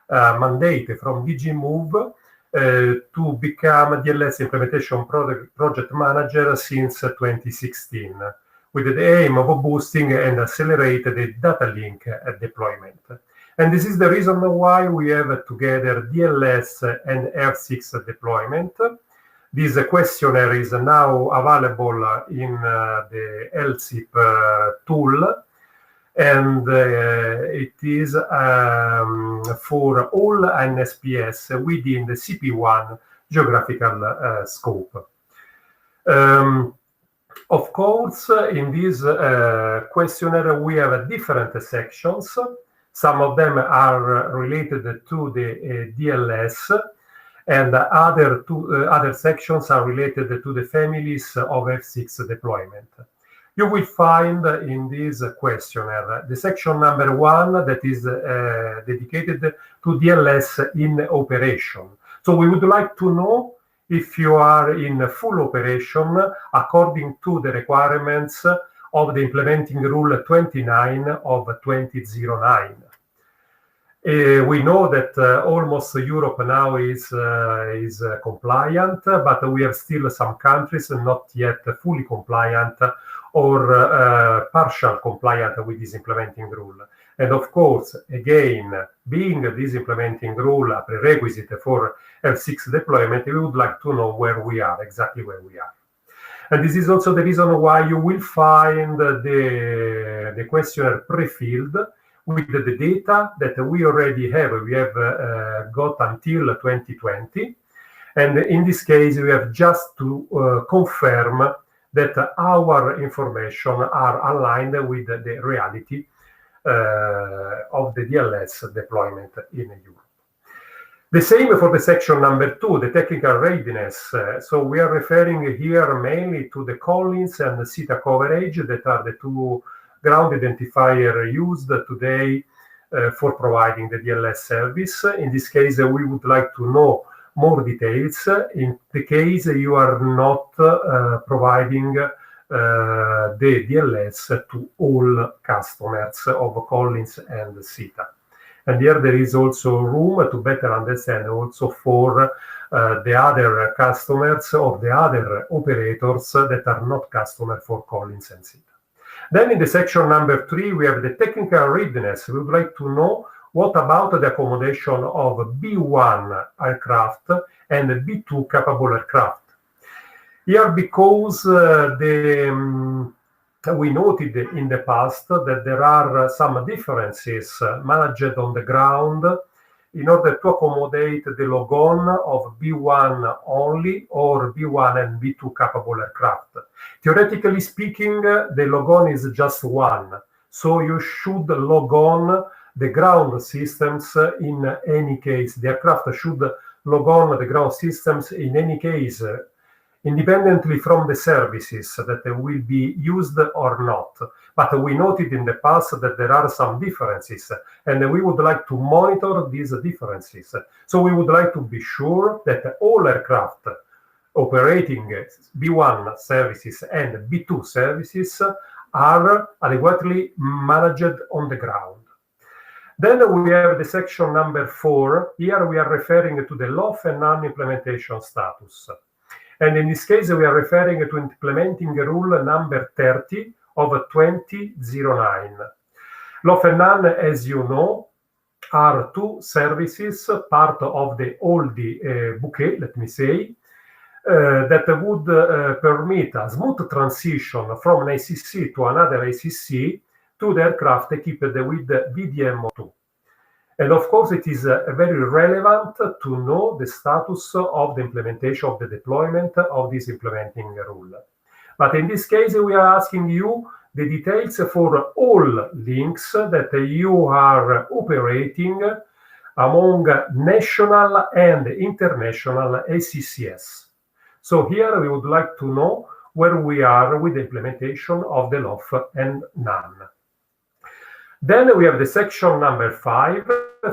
a mandate from DG Move to become DLS implementation project manager since 2016, with the aim of boosting and accelerate the data link deployment. And this is the reason why we have together DLS and AF6 deployment. This questionnaire is now available in the LSIP tool, and it is for all NSPS within the CP1 geographical scope. Of course, in this questionnaire, we have different sections. Some of them are related to the DLS, and other sections are related to the families of F6 deployment. You will find in this questionnaire the section number 1 that is dedicated to DLS in operation. So we would like to know if you are in full operation according to the requirements of the implementing rule 29 of 2009. We know that almost Europe now is compliant, but we have still some countries not yet fully compliant or partial compliant with this implementing rule. And of course, again, being this implementing rule a prerequisite for F6 deployment, we would like to know where we are, exactly where we are. And this is also the reason why you will find the questionnaire pre-filled with the data that we already have. We have got until 2020. And in this case, we have just to confirm that our information are aligned with the reality of the DLS deployment in Europe. The same for the section number 2, the technical readiness. So we are referring here mainly to the Collins and the CETA coverage that are the two ground identifier used today for providing the DLS service. In this case, we would like to know more details in the case you are not providing the DLS to all customers of Collins and CETA. And here there is also room to better understand also for the other customers or the other operators that are not customers for Collins and CETA. Then in the section number 3, we have the technical readiness. We would like to know what about the accommodation of B1 aircraft and B2 capable aircraft. Here, because we noted in the past that there are some differences managed on the ground in order to accommodate the logon of B1 only or B1 and B2 capable aircraft. Theoretically speaking, the logon is just one, so you should log on the ground systems in any case. The aircraft should log on the ground systems in any case, independently from the services that will be used or not. But we noted in the past that there are some differences, and we would like to monitor these differences. So we would like to be sure that all aircraft operating B1 services and B2 services are adequately managed on the ground. Then we have the section number 4. Here we are referring to the LOF and NAN implementation status. And in this case, we are referring to implementing rule number 30 of 2009. LOF and NAN, as you know, are two services, part of the old bouquet, let me say, that would permit a smooth transition from an ACC to another ACC to the aircraft equipped with BDM02. And of course, it is very relevant to know the status of the implementation of the deployment of this implementing rule. But in this case, we are asking you the details for all links that you are operating among national and international ACCS. So here we would like to know where we are with the implementation of the LOF and NAN. Then we have the section number 5,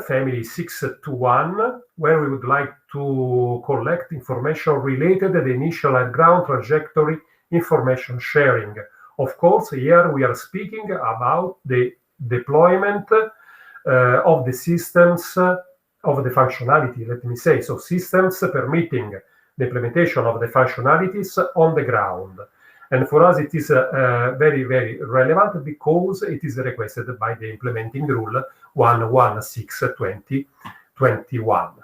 family 621, where we would like to collect information related to the initial and ground trajectory information sharing. Of course, here we are speaking about the deployment of the systems, of the functionality, let me say. So systems permitting the implementation of the functionalities on the ground. And for us, it is very, very relevant because it is requested by the implementing rule 116/2021.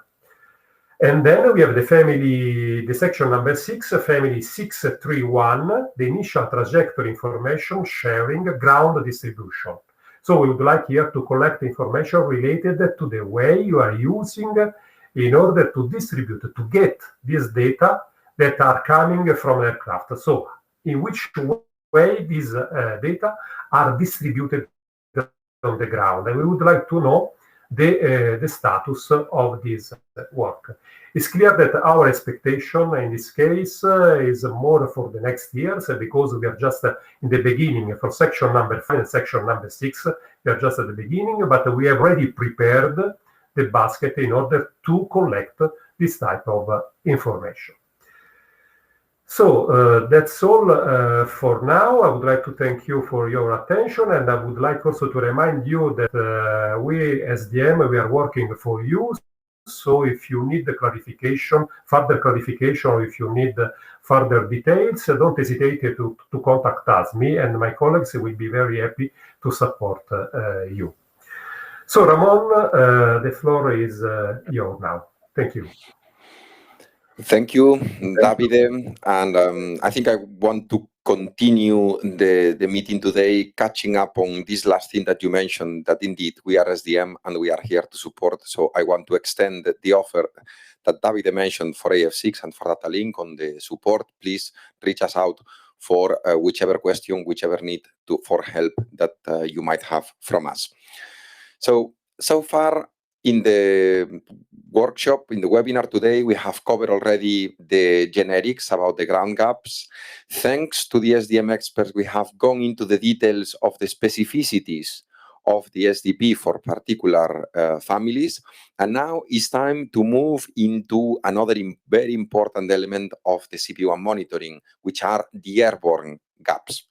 And then we have the section number 6, family 631, the initial trajectory information sharing ground distribution. So we would like here to collect information related to the way you are using in order to distribute, to get this data that are coming from aircraft. So in which way these data are distributed on the ground. And we would like to know the status of this work. It's clear that our expectation in this case is more for the next years because we are just in the beginning for section number 5 and section number 6. We are just at the beginning, but we have already prepared the basket in order to collect this type of information. So that's all for now. I would like to thank you for your attention, and I would like also to remind you that we, SDM, we are working for you. So if you need the clarification, further clarification, or if you need further details, don't hesitate to contact us. Me and my colleagues will be very happy to support you. So Ramon, the floor is yours now. Thank you. Thank you, Davide. And I think I want to continue the meeting today, catching up on this last thing that you mentioned, that indeed we are SDM and we are here to support. So I want to extend the offer that Davide mentioned for AF6 and for Data Link on the support. Please reach us out for whichever question, whichever need for help that you might have from us. So far, in the workshop, in the webinar today, we have covered already the generics about the ground gaps. Thanks to the SDM experts, we have gone into the details of the specificities of the SDP for particular families. And now it's time to move into another very important element of the CP1 monitoring, which are the airborne gaps.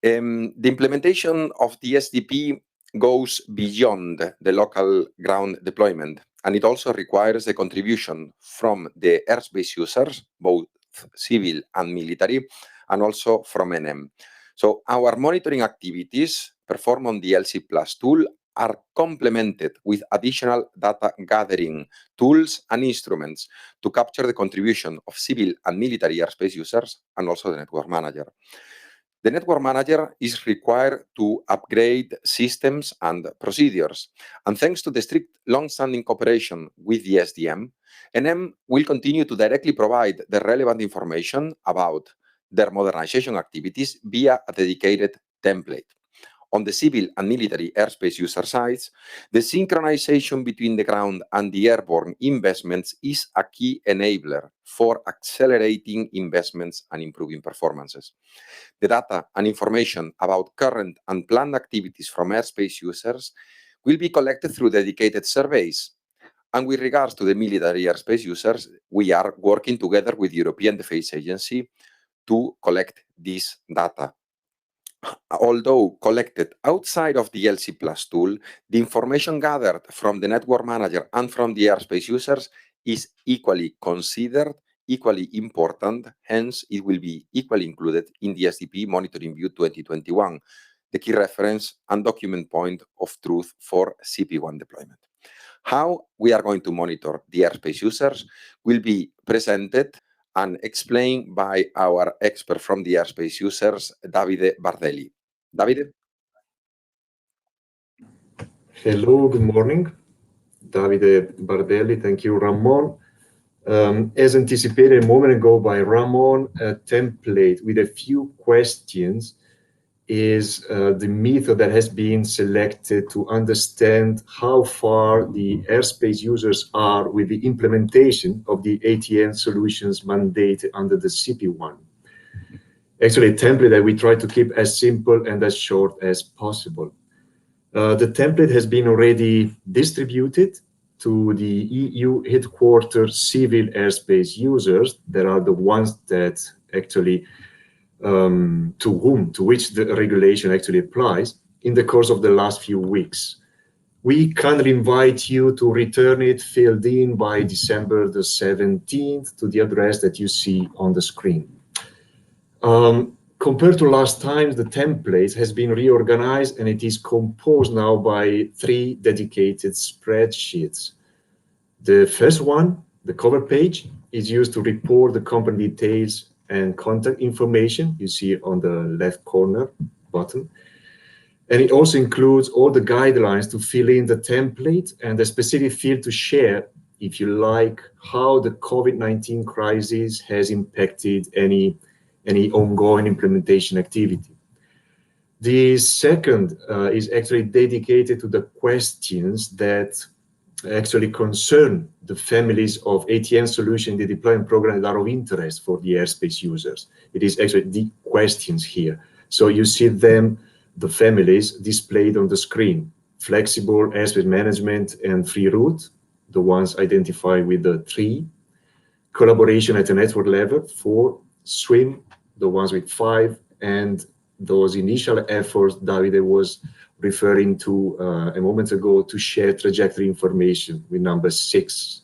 The implementation of the SDP goes beyond the local ground deployment, and it also requires a contribution from the airspace users, both civil and military, and also from NM. So our monitoring activities performed on the LC Plus tool are complemented with additional data gathering tools and instruments to capture the contribution of civil and military airspace users and also the network manager. The network manager is required to upgrade systems and procedures. And thanks to the strict long-standing cooperation with the SDM, NM will continue to directly provide the relevant information about their modernization activities via a dedicated template. On the civil and military airspace user sides, the synchronization between the ground and the airborne investments is a key enabler for accelerating investments and improving performances. The data and information about current and planned activities from airspace users will be collected through dedicated surveys. And with regards to the military airspace users, we are working together with the European Defence Agency to collect this data. Although collected outside of the LC Plus tool, the information gathered from the network manager and from the airspace users is equally considered, equally important, hence it will be equally included in the SDP Monitoring View 2021, the key reference and document point of truth for CP1 deployment. How we are going to monitor the airspace users will be presented and explained by our expert from the airspace users, Davide Bardelli. Davide? Hello, good morning. Davide Bardelli, thank you, Ramon. As anticipated a moment ago by Ramon, a template with a few questions is the method that has been selected to understand how far the airspace users are with the implementation of the ATN solutions mandated under the CP1. Actually, a template that we try to keep as simple and as short as possible. The template has been already distributed to the EU headquarters civil airspace users that are the ones that actually to which the regulation actually applies in the course of the last few weeks. We kindly invite you to return it filled in by December the 17th to the address that you see on the screen. Compared to last time, the template has been reorganized and it is composed now by 3 dedicated spreadsheets. The first one, the cover page, is used to report the company details and contact information you see on the left corner bottom. And it also includes all the guidelines to fill in the template and a specific field to share, if you like, how the COVID-19 crisis has impacted any ongoing implementation activity. The second is actually dedicated to the questions that actually concern the families of ATN solution in the deployment program that are of interest for the airspace users. It is actually the questions here. So you see them, the families displayed on the screen: flexible airspace management and free route, the ones identified with the 3, collaboration at a network level 4, swim, the ones with 5, and those initial efforts Davide was referring to a moment ago to share trajectory information with number 6.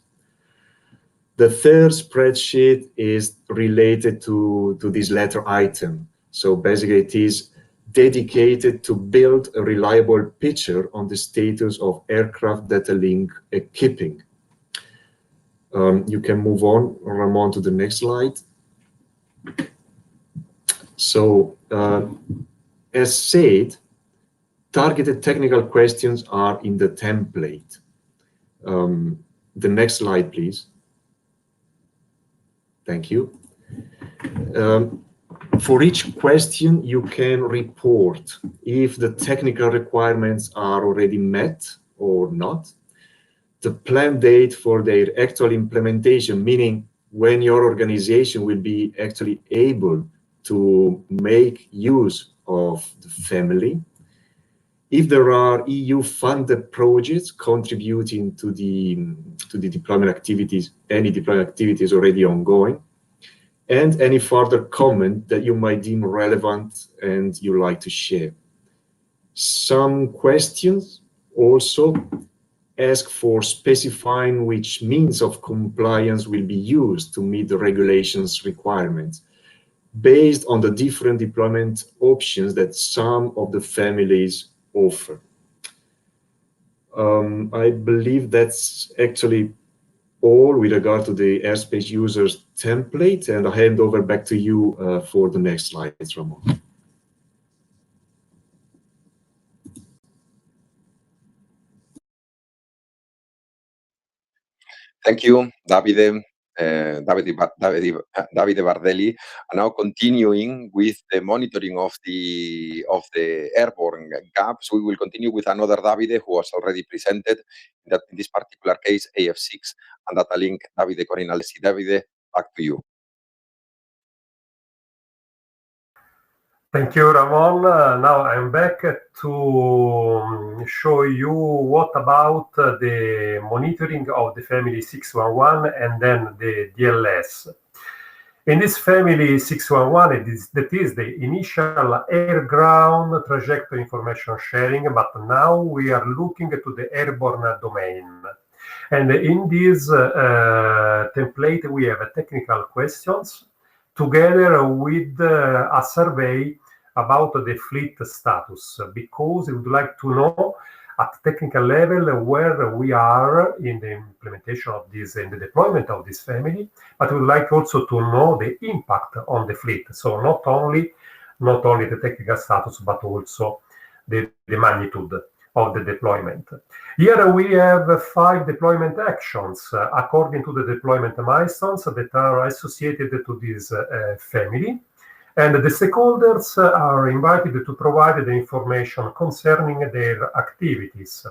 The third spreadsheet is related to this latter item. So basically it is dedicated to build a reliable picture on the status of aircraft data link equipping. You can move on, Ramon, to the next slide. So as said, targeted technical questions are in the template. The next slide, please. Thank you. For each question, you can report if the technical requirements are already met or not, the planned date for their actual implementation, meaning when your organization will be actually able to make use of the family, if there are EU-funded projects contributing to the deployment activities, any deployment activities already ongoing, and any further comment that you might deem relevant and you like to share. Some questions also ask for specifying which means of compliance will be used to meet the regulations requirements, based on the different deployment options that some of the families offer. I believe that's actually all with regard to the airspace users template, and I'll hand over back to you for the next slides, Ramon. Thank you, Davide. Davide Bardelli, and now continuing with the monitoring of the airborne gaps, we will continue with another Davide who was already presented, that in this particular case AF6 and data link. Davide Corinalesi. Davide, back to you. Thank you, Ramon. Now I'm back to show you what about the monitoring of the family 611 and then the DLS. In this family 611, that is the initial air-ground trajectory information sharing, but now we are looking to the airborne domain. And in this template, we have technical questions together with a survey about the fleet status, because we would like to know at technical level where we are in the implementation of this, in the deployment of this family, but we would like also to know the impact on the fleet. So not only the technical status, but also the magnitude of the deployment. Here we have 5 deployment actions according to the deployment milestones that are associated to this family. And the stakeholders are invited to provide the information concerning their activities.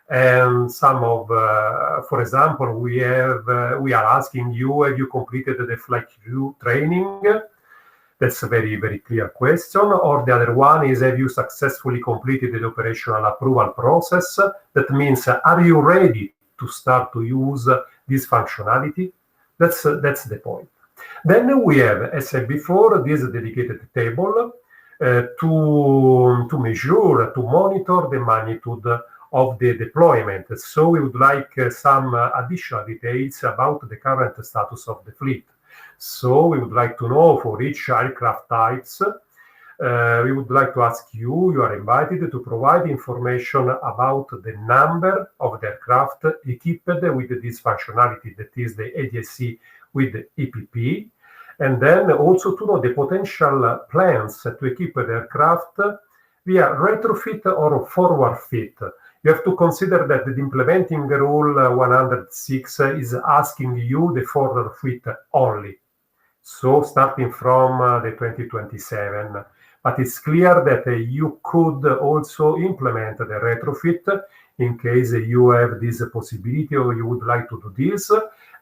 And some of, for example, we are asking you, have you completed the flight crew training? That's a very, very clear question. Or the other one is, have you successfully completed the operational approval process? That means, are you ready to start to use this functionality? That's the point. Then we have, as said before, this dedicated table to measure, to monitor the magnitude of the deployment. So we would like some additional details about the current status of the fleet. So we would like to know for each aircraft types, we would like to ask you, you are invited to provide information about the number of the aircraft equipped with this functionality, that is the ADSC with the EPP, and then also to know the potential plans to equip the aircraft via retrofit or forward fit. You have to consider that the implementing rule 106 is asking you the forward fit only. So starting from the 2027, but it's clear that you could also implement the retrofit in case you have this possibility or you would like to do this.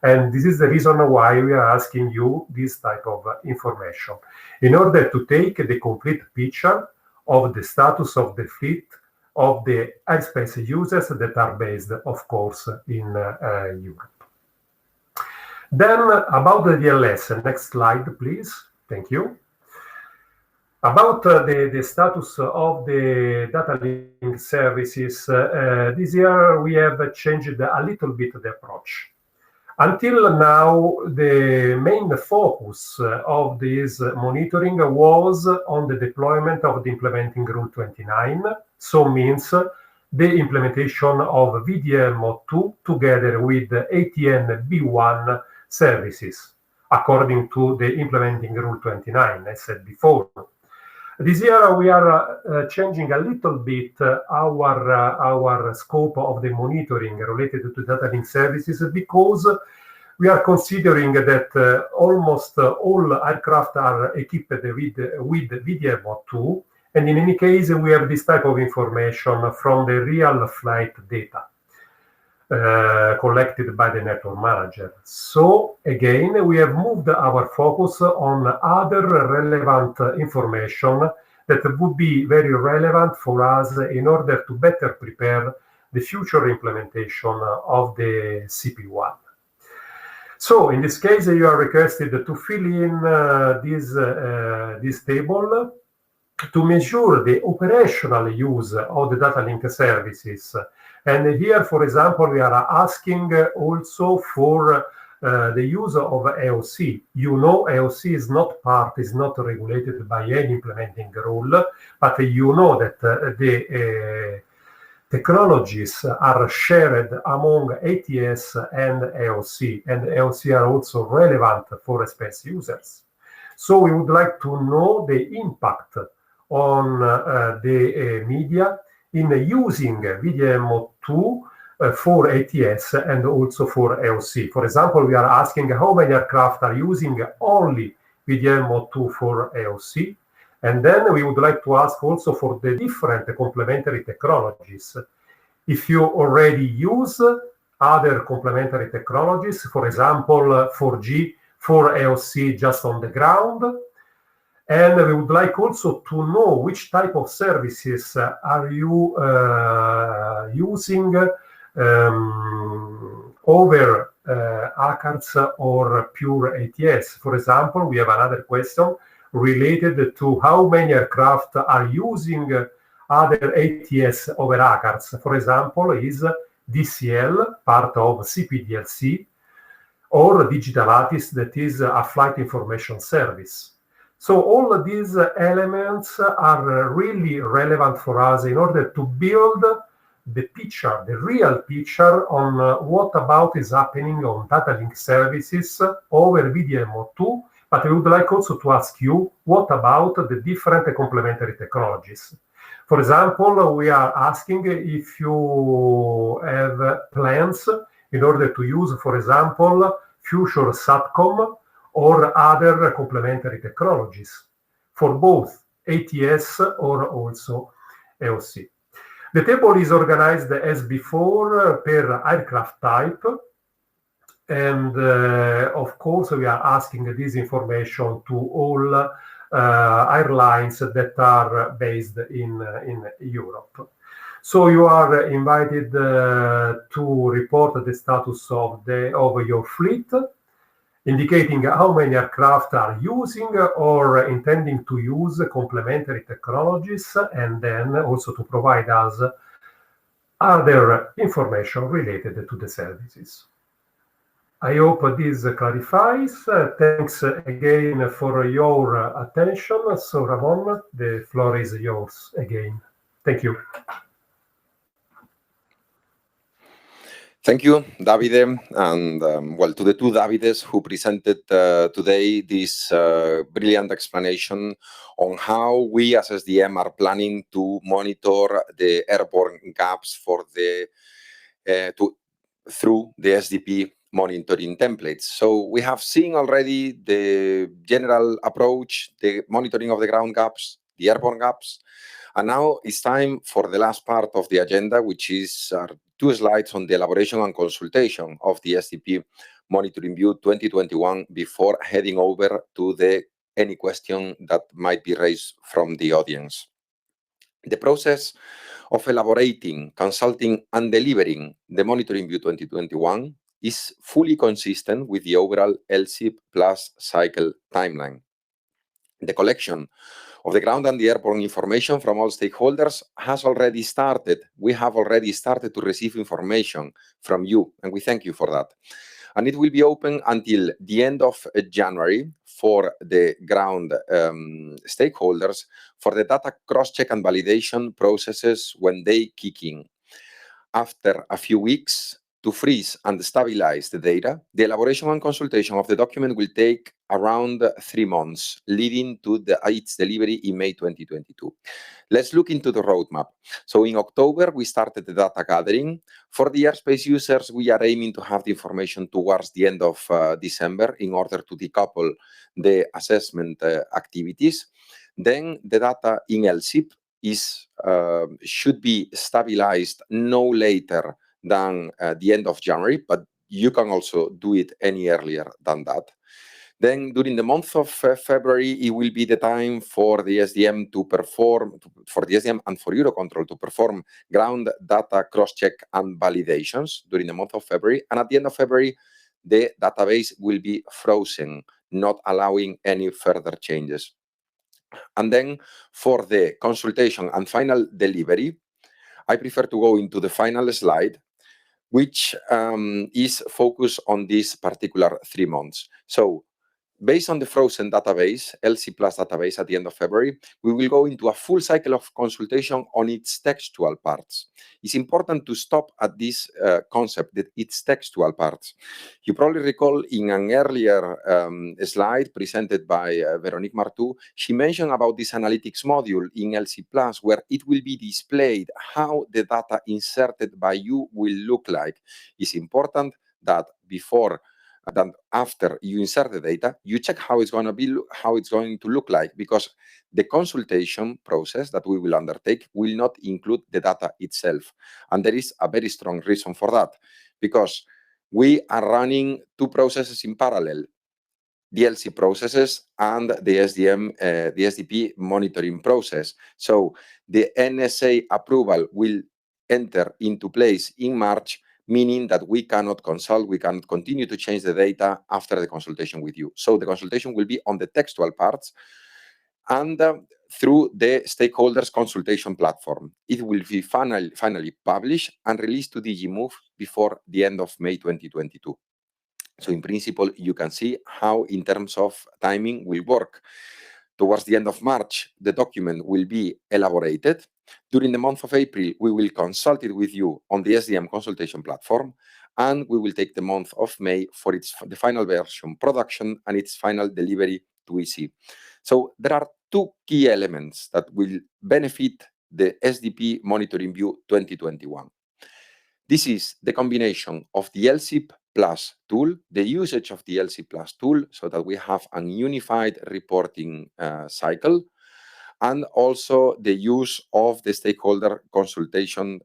And this is the reason why we are asking you this type of information, in order to take the complete picture of the status of the fleet of the airspace users that are based, of course, in Europe. Then about the DLS, next slide, please. Thank you. About the status of the data link services, this year we have changed a little bit the approach. Until now, the main focus of this monitoring was on the deployment of the implementing Rule 29, so means the implementation of VDM02 together with ATN B1 services, according to the implementing Rule 29, as said before. This year we are changing a little bit our scope of the monitoring related to data link services, because we are considering that almost all aircraft are equipped with VDM02, and in any case we have this type of information from the real flight data collected by the network manager. So again, we have moved our focus on other relevant information that would be very relevant for us in order to better prepare the future implementation of the CP1. So in this case, you are requested to fill in this table to measure the operational use of the data link services. And here, for example, we are asking also for the use of AOC. You know, AOC is not regulated by any implementing rule, but you know that the technologies are shared among ATS and AOC, and AOC are also relevant for space users. So we would like to know the impact on the media in using VDM02 for ATS and also for AOC. For example, we are asking how many aircraft are using only VDM02 for AOC. And then we would like to ask also for the different complementary technologies. If you already use other complementary technologies, for example, 4G for AOC just on the ground, And we would like also to know which type of services are you using over ACARS or pure ATS. For example, we have another question related to how many aircraft are using other ATS over ACARS. For example, is DCL part of CPDLC or Digital ATIS, that is a flight information service. So all of these elements are really relevant for us in order to build the picture, the real picture on what about is happening on data link services over VDMO2. But I would like also to ask you, what about the different complementary technologies? For example, we are asking if you have plans in order to use, for example, future SATCOM or other complementary technologies for both ATS or also AOC. The table is organized as before per aircraft type. And of course, we are asking this information to all airlines that are based in Europe. So you are invited to report the status of your fleet, indicating how many aircraft are using or intending to use complementary technologies, and then also to provide us other information related to the services. I hope this clarifies. Thanks again for your attention. So Ramon, the floor is yours again. Thank you. Thank you, Davide, and well, to the two Davides who presented today this brilliant explanation on how we as SDM are planning to monitor the airborne gaps for the through the Sdp monitoring templates. So we have seen already the general approach, the monitoring of the ground gaps, the airborne gaps, and now it's time for the last part of the agenda, which is our 2 slides on the elaboration and consultation of the Sdp Monitoring View 2021 before heading over to any question that might be raised from the audience. The process of elaborating, consulting, and delivering the Monitoring View 2021 is fully consistent with the overall LSIP plus cycle timeline. The collection of the ground and the airborne information from all stakeholders has already started. We have already started to receive information from you, and we thank you for that. And it will be open until the end of January for the ground stakeholders for the data cross-check and validation processes when they kick in. After a few weeks, to freeze and stabilize the data, the elaboration and consultation of the document will take around 3 months, leading to its delivery in May 2022. Let's look into the roadmap. So in October, we started the data gathering. For the airspace users, we are aiming to have the information towards the end of December in order to decouple the assessment activities. Then the data in LSIP should be stabilized no later than the end of January, but you can also do it any earlier than that. Then during the month of February, it will be the time for the SDM to perform, for the SDM and for Eurocontrol to perform ground data cross-check and validations during the month of February. And at the end of February, the database will be frozen, not allowing any further changes. And then for the consultation and final delivery, I prefer to go into the final slide, which is focused on this particular 3 months. So based on the frozen database, LC Plus database at the end of February, we will go into a full cycle of consultation on its textual parts. It's important to stop at this concept, that it's textual parts. You probably recall in an earlier slide presented by Veronique Martou, she mentioned about this analytics module in LC Plus, where it will be displayed how the data inserted by you will look like. It's important that before then after you insert the data, you check how it's going to look like, because the consultation process that we will undertake will not include the data itself. And there is a very strong reason for that, because we are running 2 processes in parallel. DLC processes and the SDP monitoring process. So the NSA approval will enter into place in March, meaning that we cannot consult, we cannot continue to change the data after the consultation with you. So the consultation will be on the textual parts and through the stakeholders consultation platform. It will be finally published and released to DigiMove before the end of May 2022. So in principle, you can see how in terms of timing will work. Towards the end of March, the document will be elaborated. During the month of April, we will consult it with you on the SDM consultation platform, and we will take the month of May for the final version production and its final delivery to EC. So there are two key elements that will benefit the SDP Monitoring View 2021. This is the combination of the LSIP Plus tool, the usage of the LSIP Plus tool, so that we have a unified reporting cycle, and also the use of the stakeholder consultation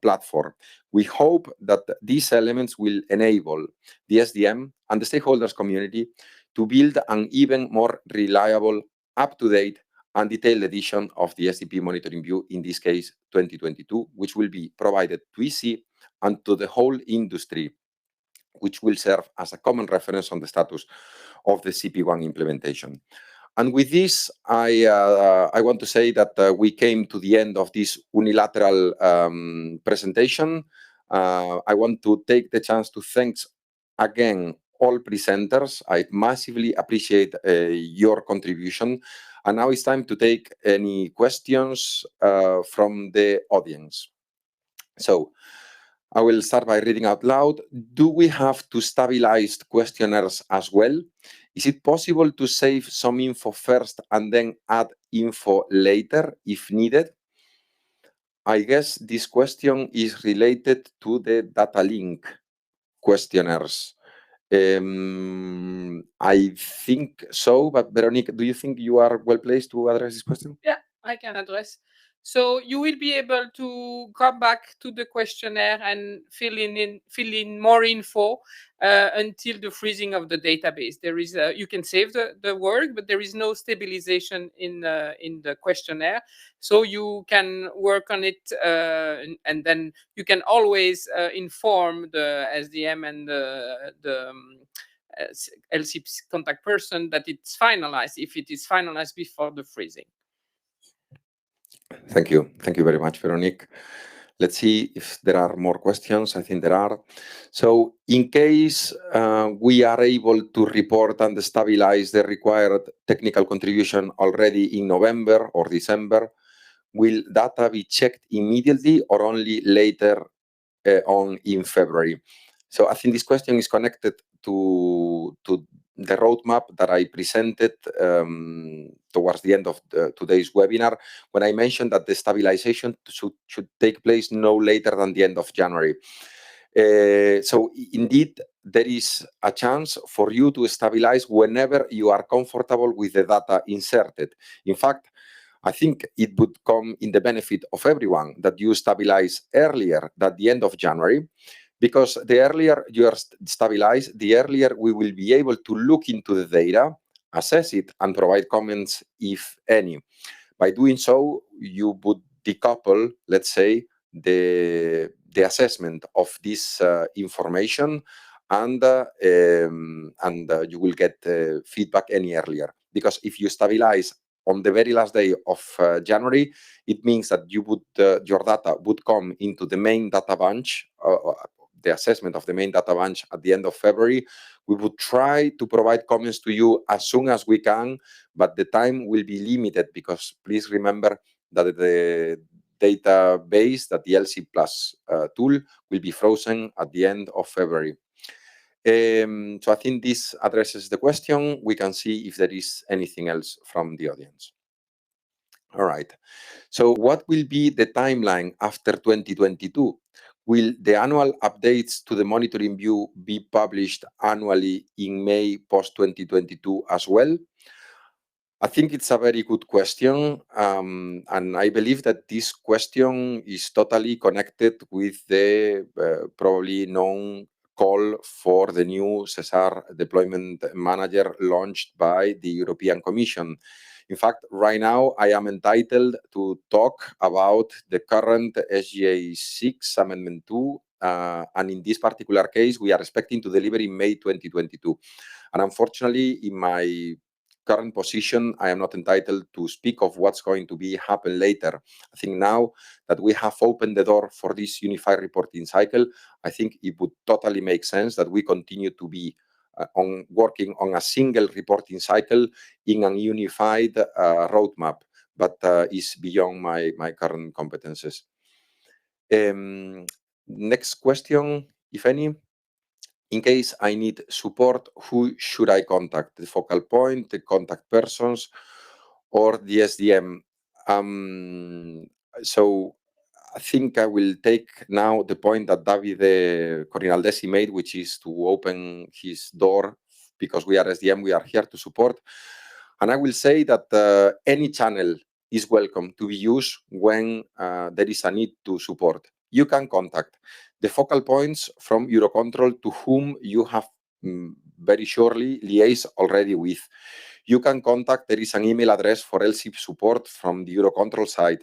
platform. We hope that these elements will enable the SDM and the stakeholders community to build an even more reliable, up-to-date, and detailed edition of the SDP Monitoring View, in this case 2022, which will be provided to EC and to the whole industry, which will serve as a common reference on the status of the CP1 implementation. And with this, I want to say that we came to the end of this unilateral presentation. I want to take the chance to thank again all presenters. I massively appreciate your contribution. And now it's time to take any questions from the audience. So I will start by reading out loud. Do we have to stabilize questionnaires as well? Is it possible to save some info first and then add info later if needed? I guess this question is related to the data link questionnaires. I think so, but Veronique, do you think you are well placed to address this question? Yeah, I can address. So you will be able to come back to the questionnaire and fill in more info until the freezing of the database. There is you can save the work, but there is no stabilization in the questionnaire. So you can work on it, and then you can always inform the SDM and the LCP contact person that it's finalized if it is finalized before the freezing. Thank you. Thank you very much, Veronique. Let's see if there are more questions. I think there are. So in case we are able to report and stabilize the required technical contribution already in November or December, will data be checked immediately or only later on in February? So I think this question is connected to the roadmap that I presented towards the end of today's webinar, when I mentioned that the stabilization should take place no later than the end of January. So indeed, there is a chance for you to stabilize whenever you are comfortable with the data inserted. In fact, I think it would come in the benefit of everyone that you stabilize earlier than the end of January, because the earlier you are stabilized, the earlier we will be able to look into the data, assess it, and provide comments, if any. By doing so, you would decouple, let's say, the assessment of this information, and you will get feedback any earlier. Because if you stabilize on the very last day of January, it means that you would your data would come into the main data bunch, the assessment of the main data bunch at the end of February. We would try to provide comments to you as soon as we can, but the time will be limited, because please remember that the database, that the LC Plus tool, will be frozen at the end of February. So I think this addresses the question. We can see if there is anything else from the audience. All right. So what will be the timeline after 2022? Will the annual updates to the monitoring view be published annually in May post-2022 as well? I think it's a very good question, and I believe that this question is totally connected with the probably known call for the new Cesar deployment manager launched by the European Commission. In fact, right now I am entitled to talk about the current SGA 6 Amendment 2, and in this particular case, we are expecting to deliver in May 2022. And unfortunately, in my current position, I am not entitled to speak of what's going to be happen later. I think now that we have opened the door for this unified reporting cycle, I think it would totally make sense that we continue to be working on a single reporting cycle in a unified roadmap, but is beyond my current competences. Next question, if any. In case I need support, who should I contact? The focal point, the contact persons, or the SDM? So I think I will take now the point that Davide Corinaldesi made, which is to open his door, because we are SDM, we are here to support. And I will say that any channel is welcome to be used when there is a need to support. You can contact the focal points from Eurocontrol to whom you have very surely liaised already with. You can contact, there is an email address for LCIP support from the Eurocontrol side.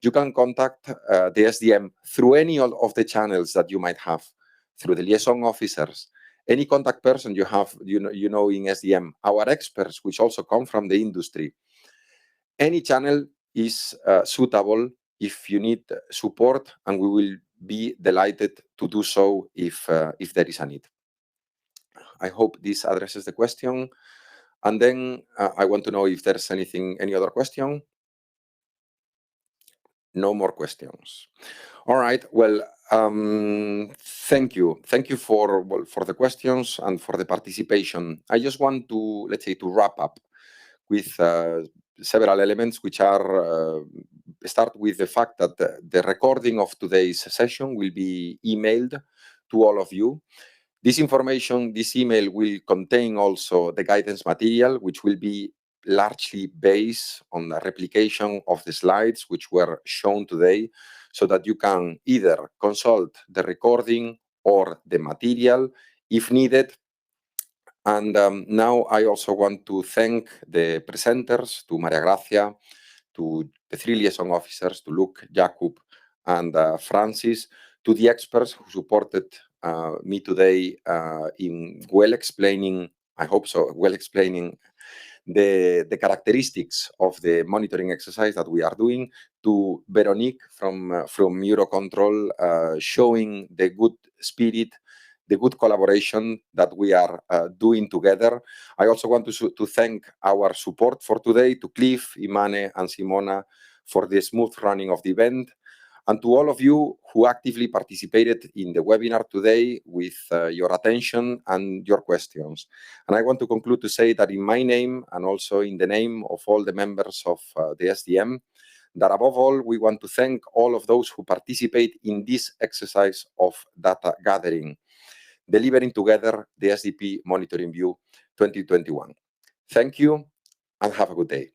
You can contact the SDM through any of the channels that you might have, through the liaison officers, any contact person you have, you know in SDM, our experts, which also come from the industry. Any channel is suitable if you need support, and we will be delighted to do so if there is a need. I hope this addresses the question. And then I want to know if there's any other question. No more questions. All right. Well, thank you. Thank you for the questions and for the participation. I just want to, let's say, to wrap up with several elements, which are start with the fact that the recording of today's session will be emailed to all of you. This information, this email will contain also the guidance material, which will be largely based on the replication of the slides which were shown today, so that you can either consult the recording or the material if needed. And now I also want to thank the presenters, to Maria Gracia, to the 3 liaison officers, to Luke, Jakub, and Francis, to the experts who supported me today in well explaining, I hope so, well explaining the characteristics of the monitoring exercise that we are doing, to Veronique from Eurocontrol, showing the good spirit, the good collaboration that we are doing together. I also want to thank our support for today, to Cliff, Imane, and Simona for the smooth running of the event, and to all of you who actively participated in the webinar today with your attention and your questions. And I want to conclude to say that in my name, and also in the name of all the members of the SDM, that above all, we want to thank all of those who participate in this exercise of data gathering, delivering together the SDP Monitoring View 2021. Thank you, and have a good day.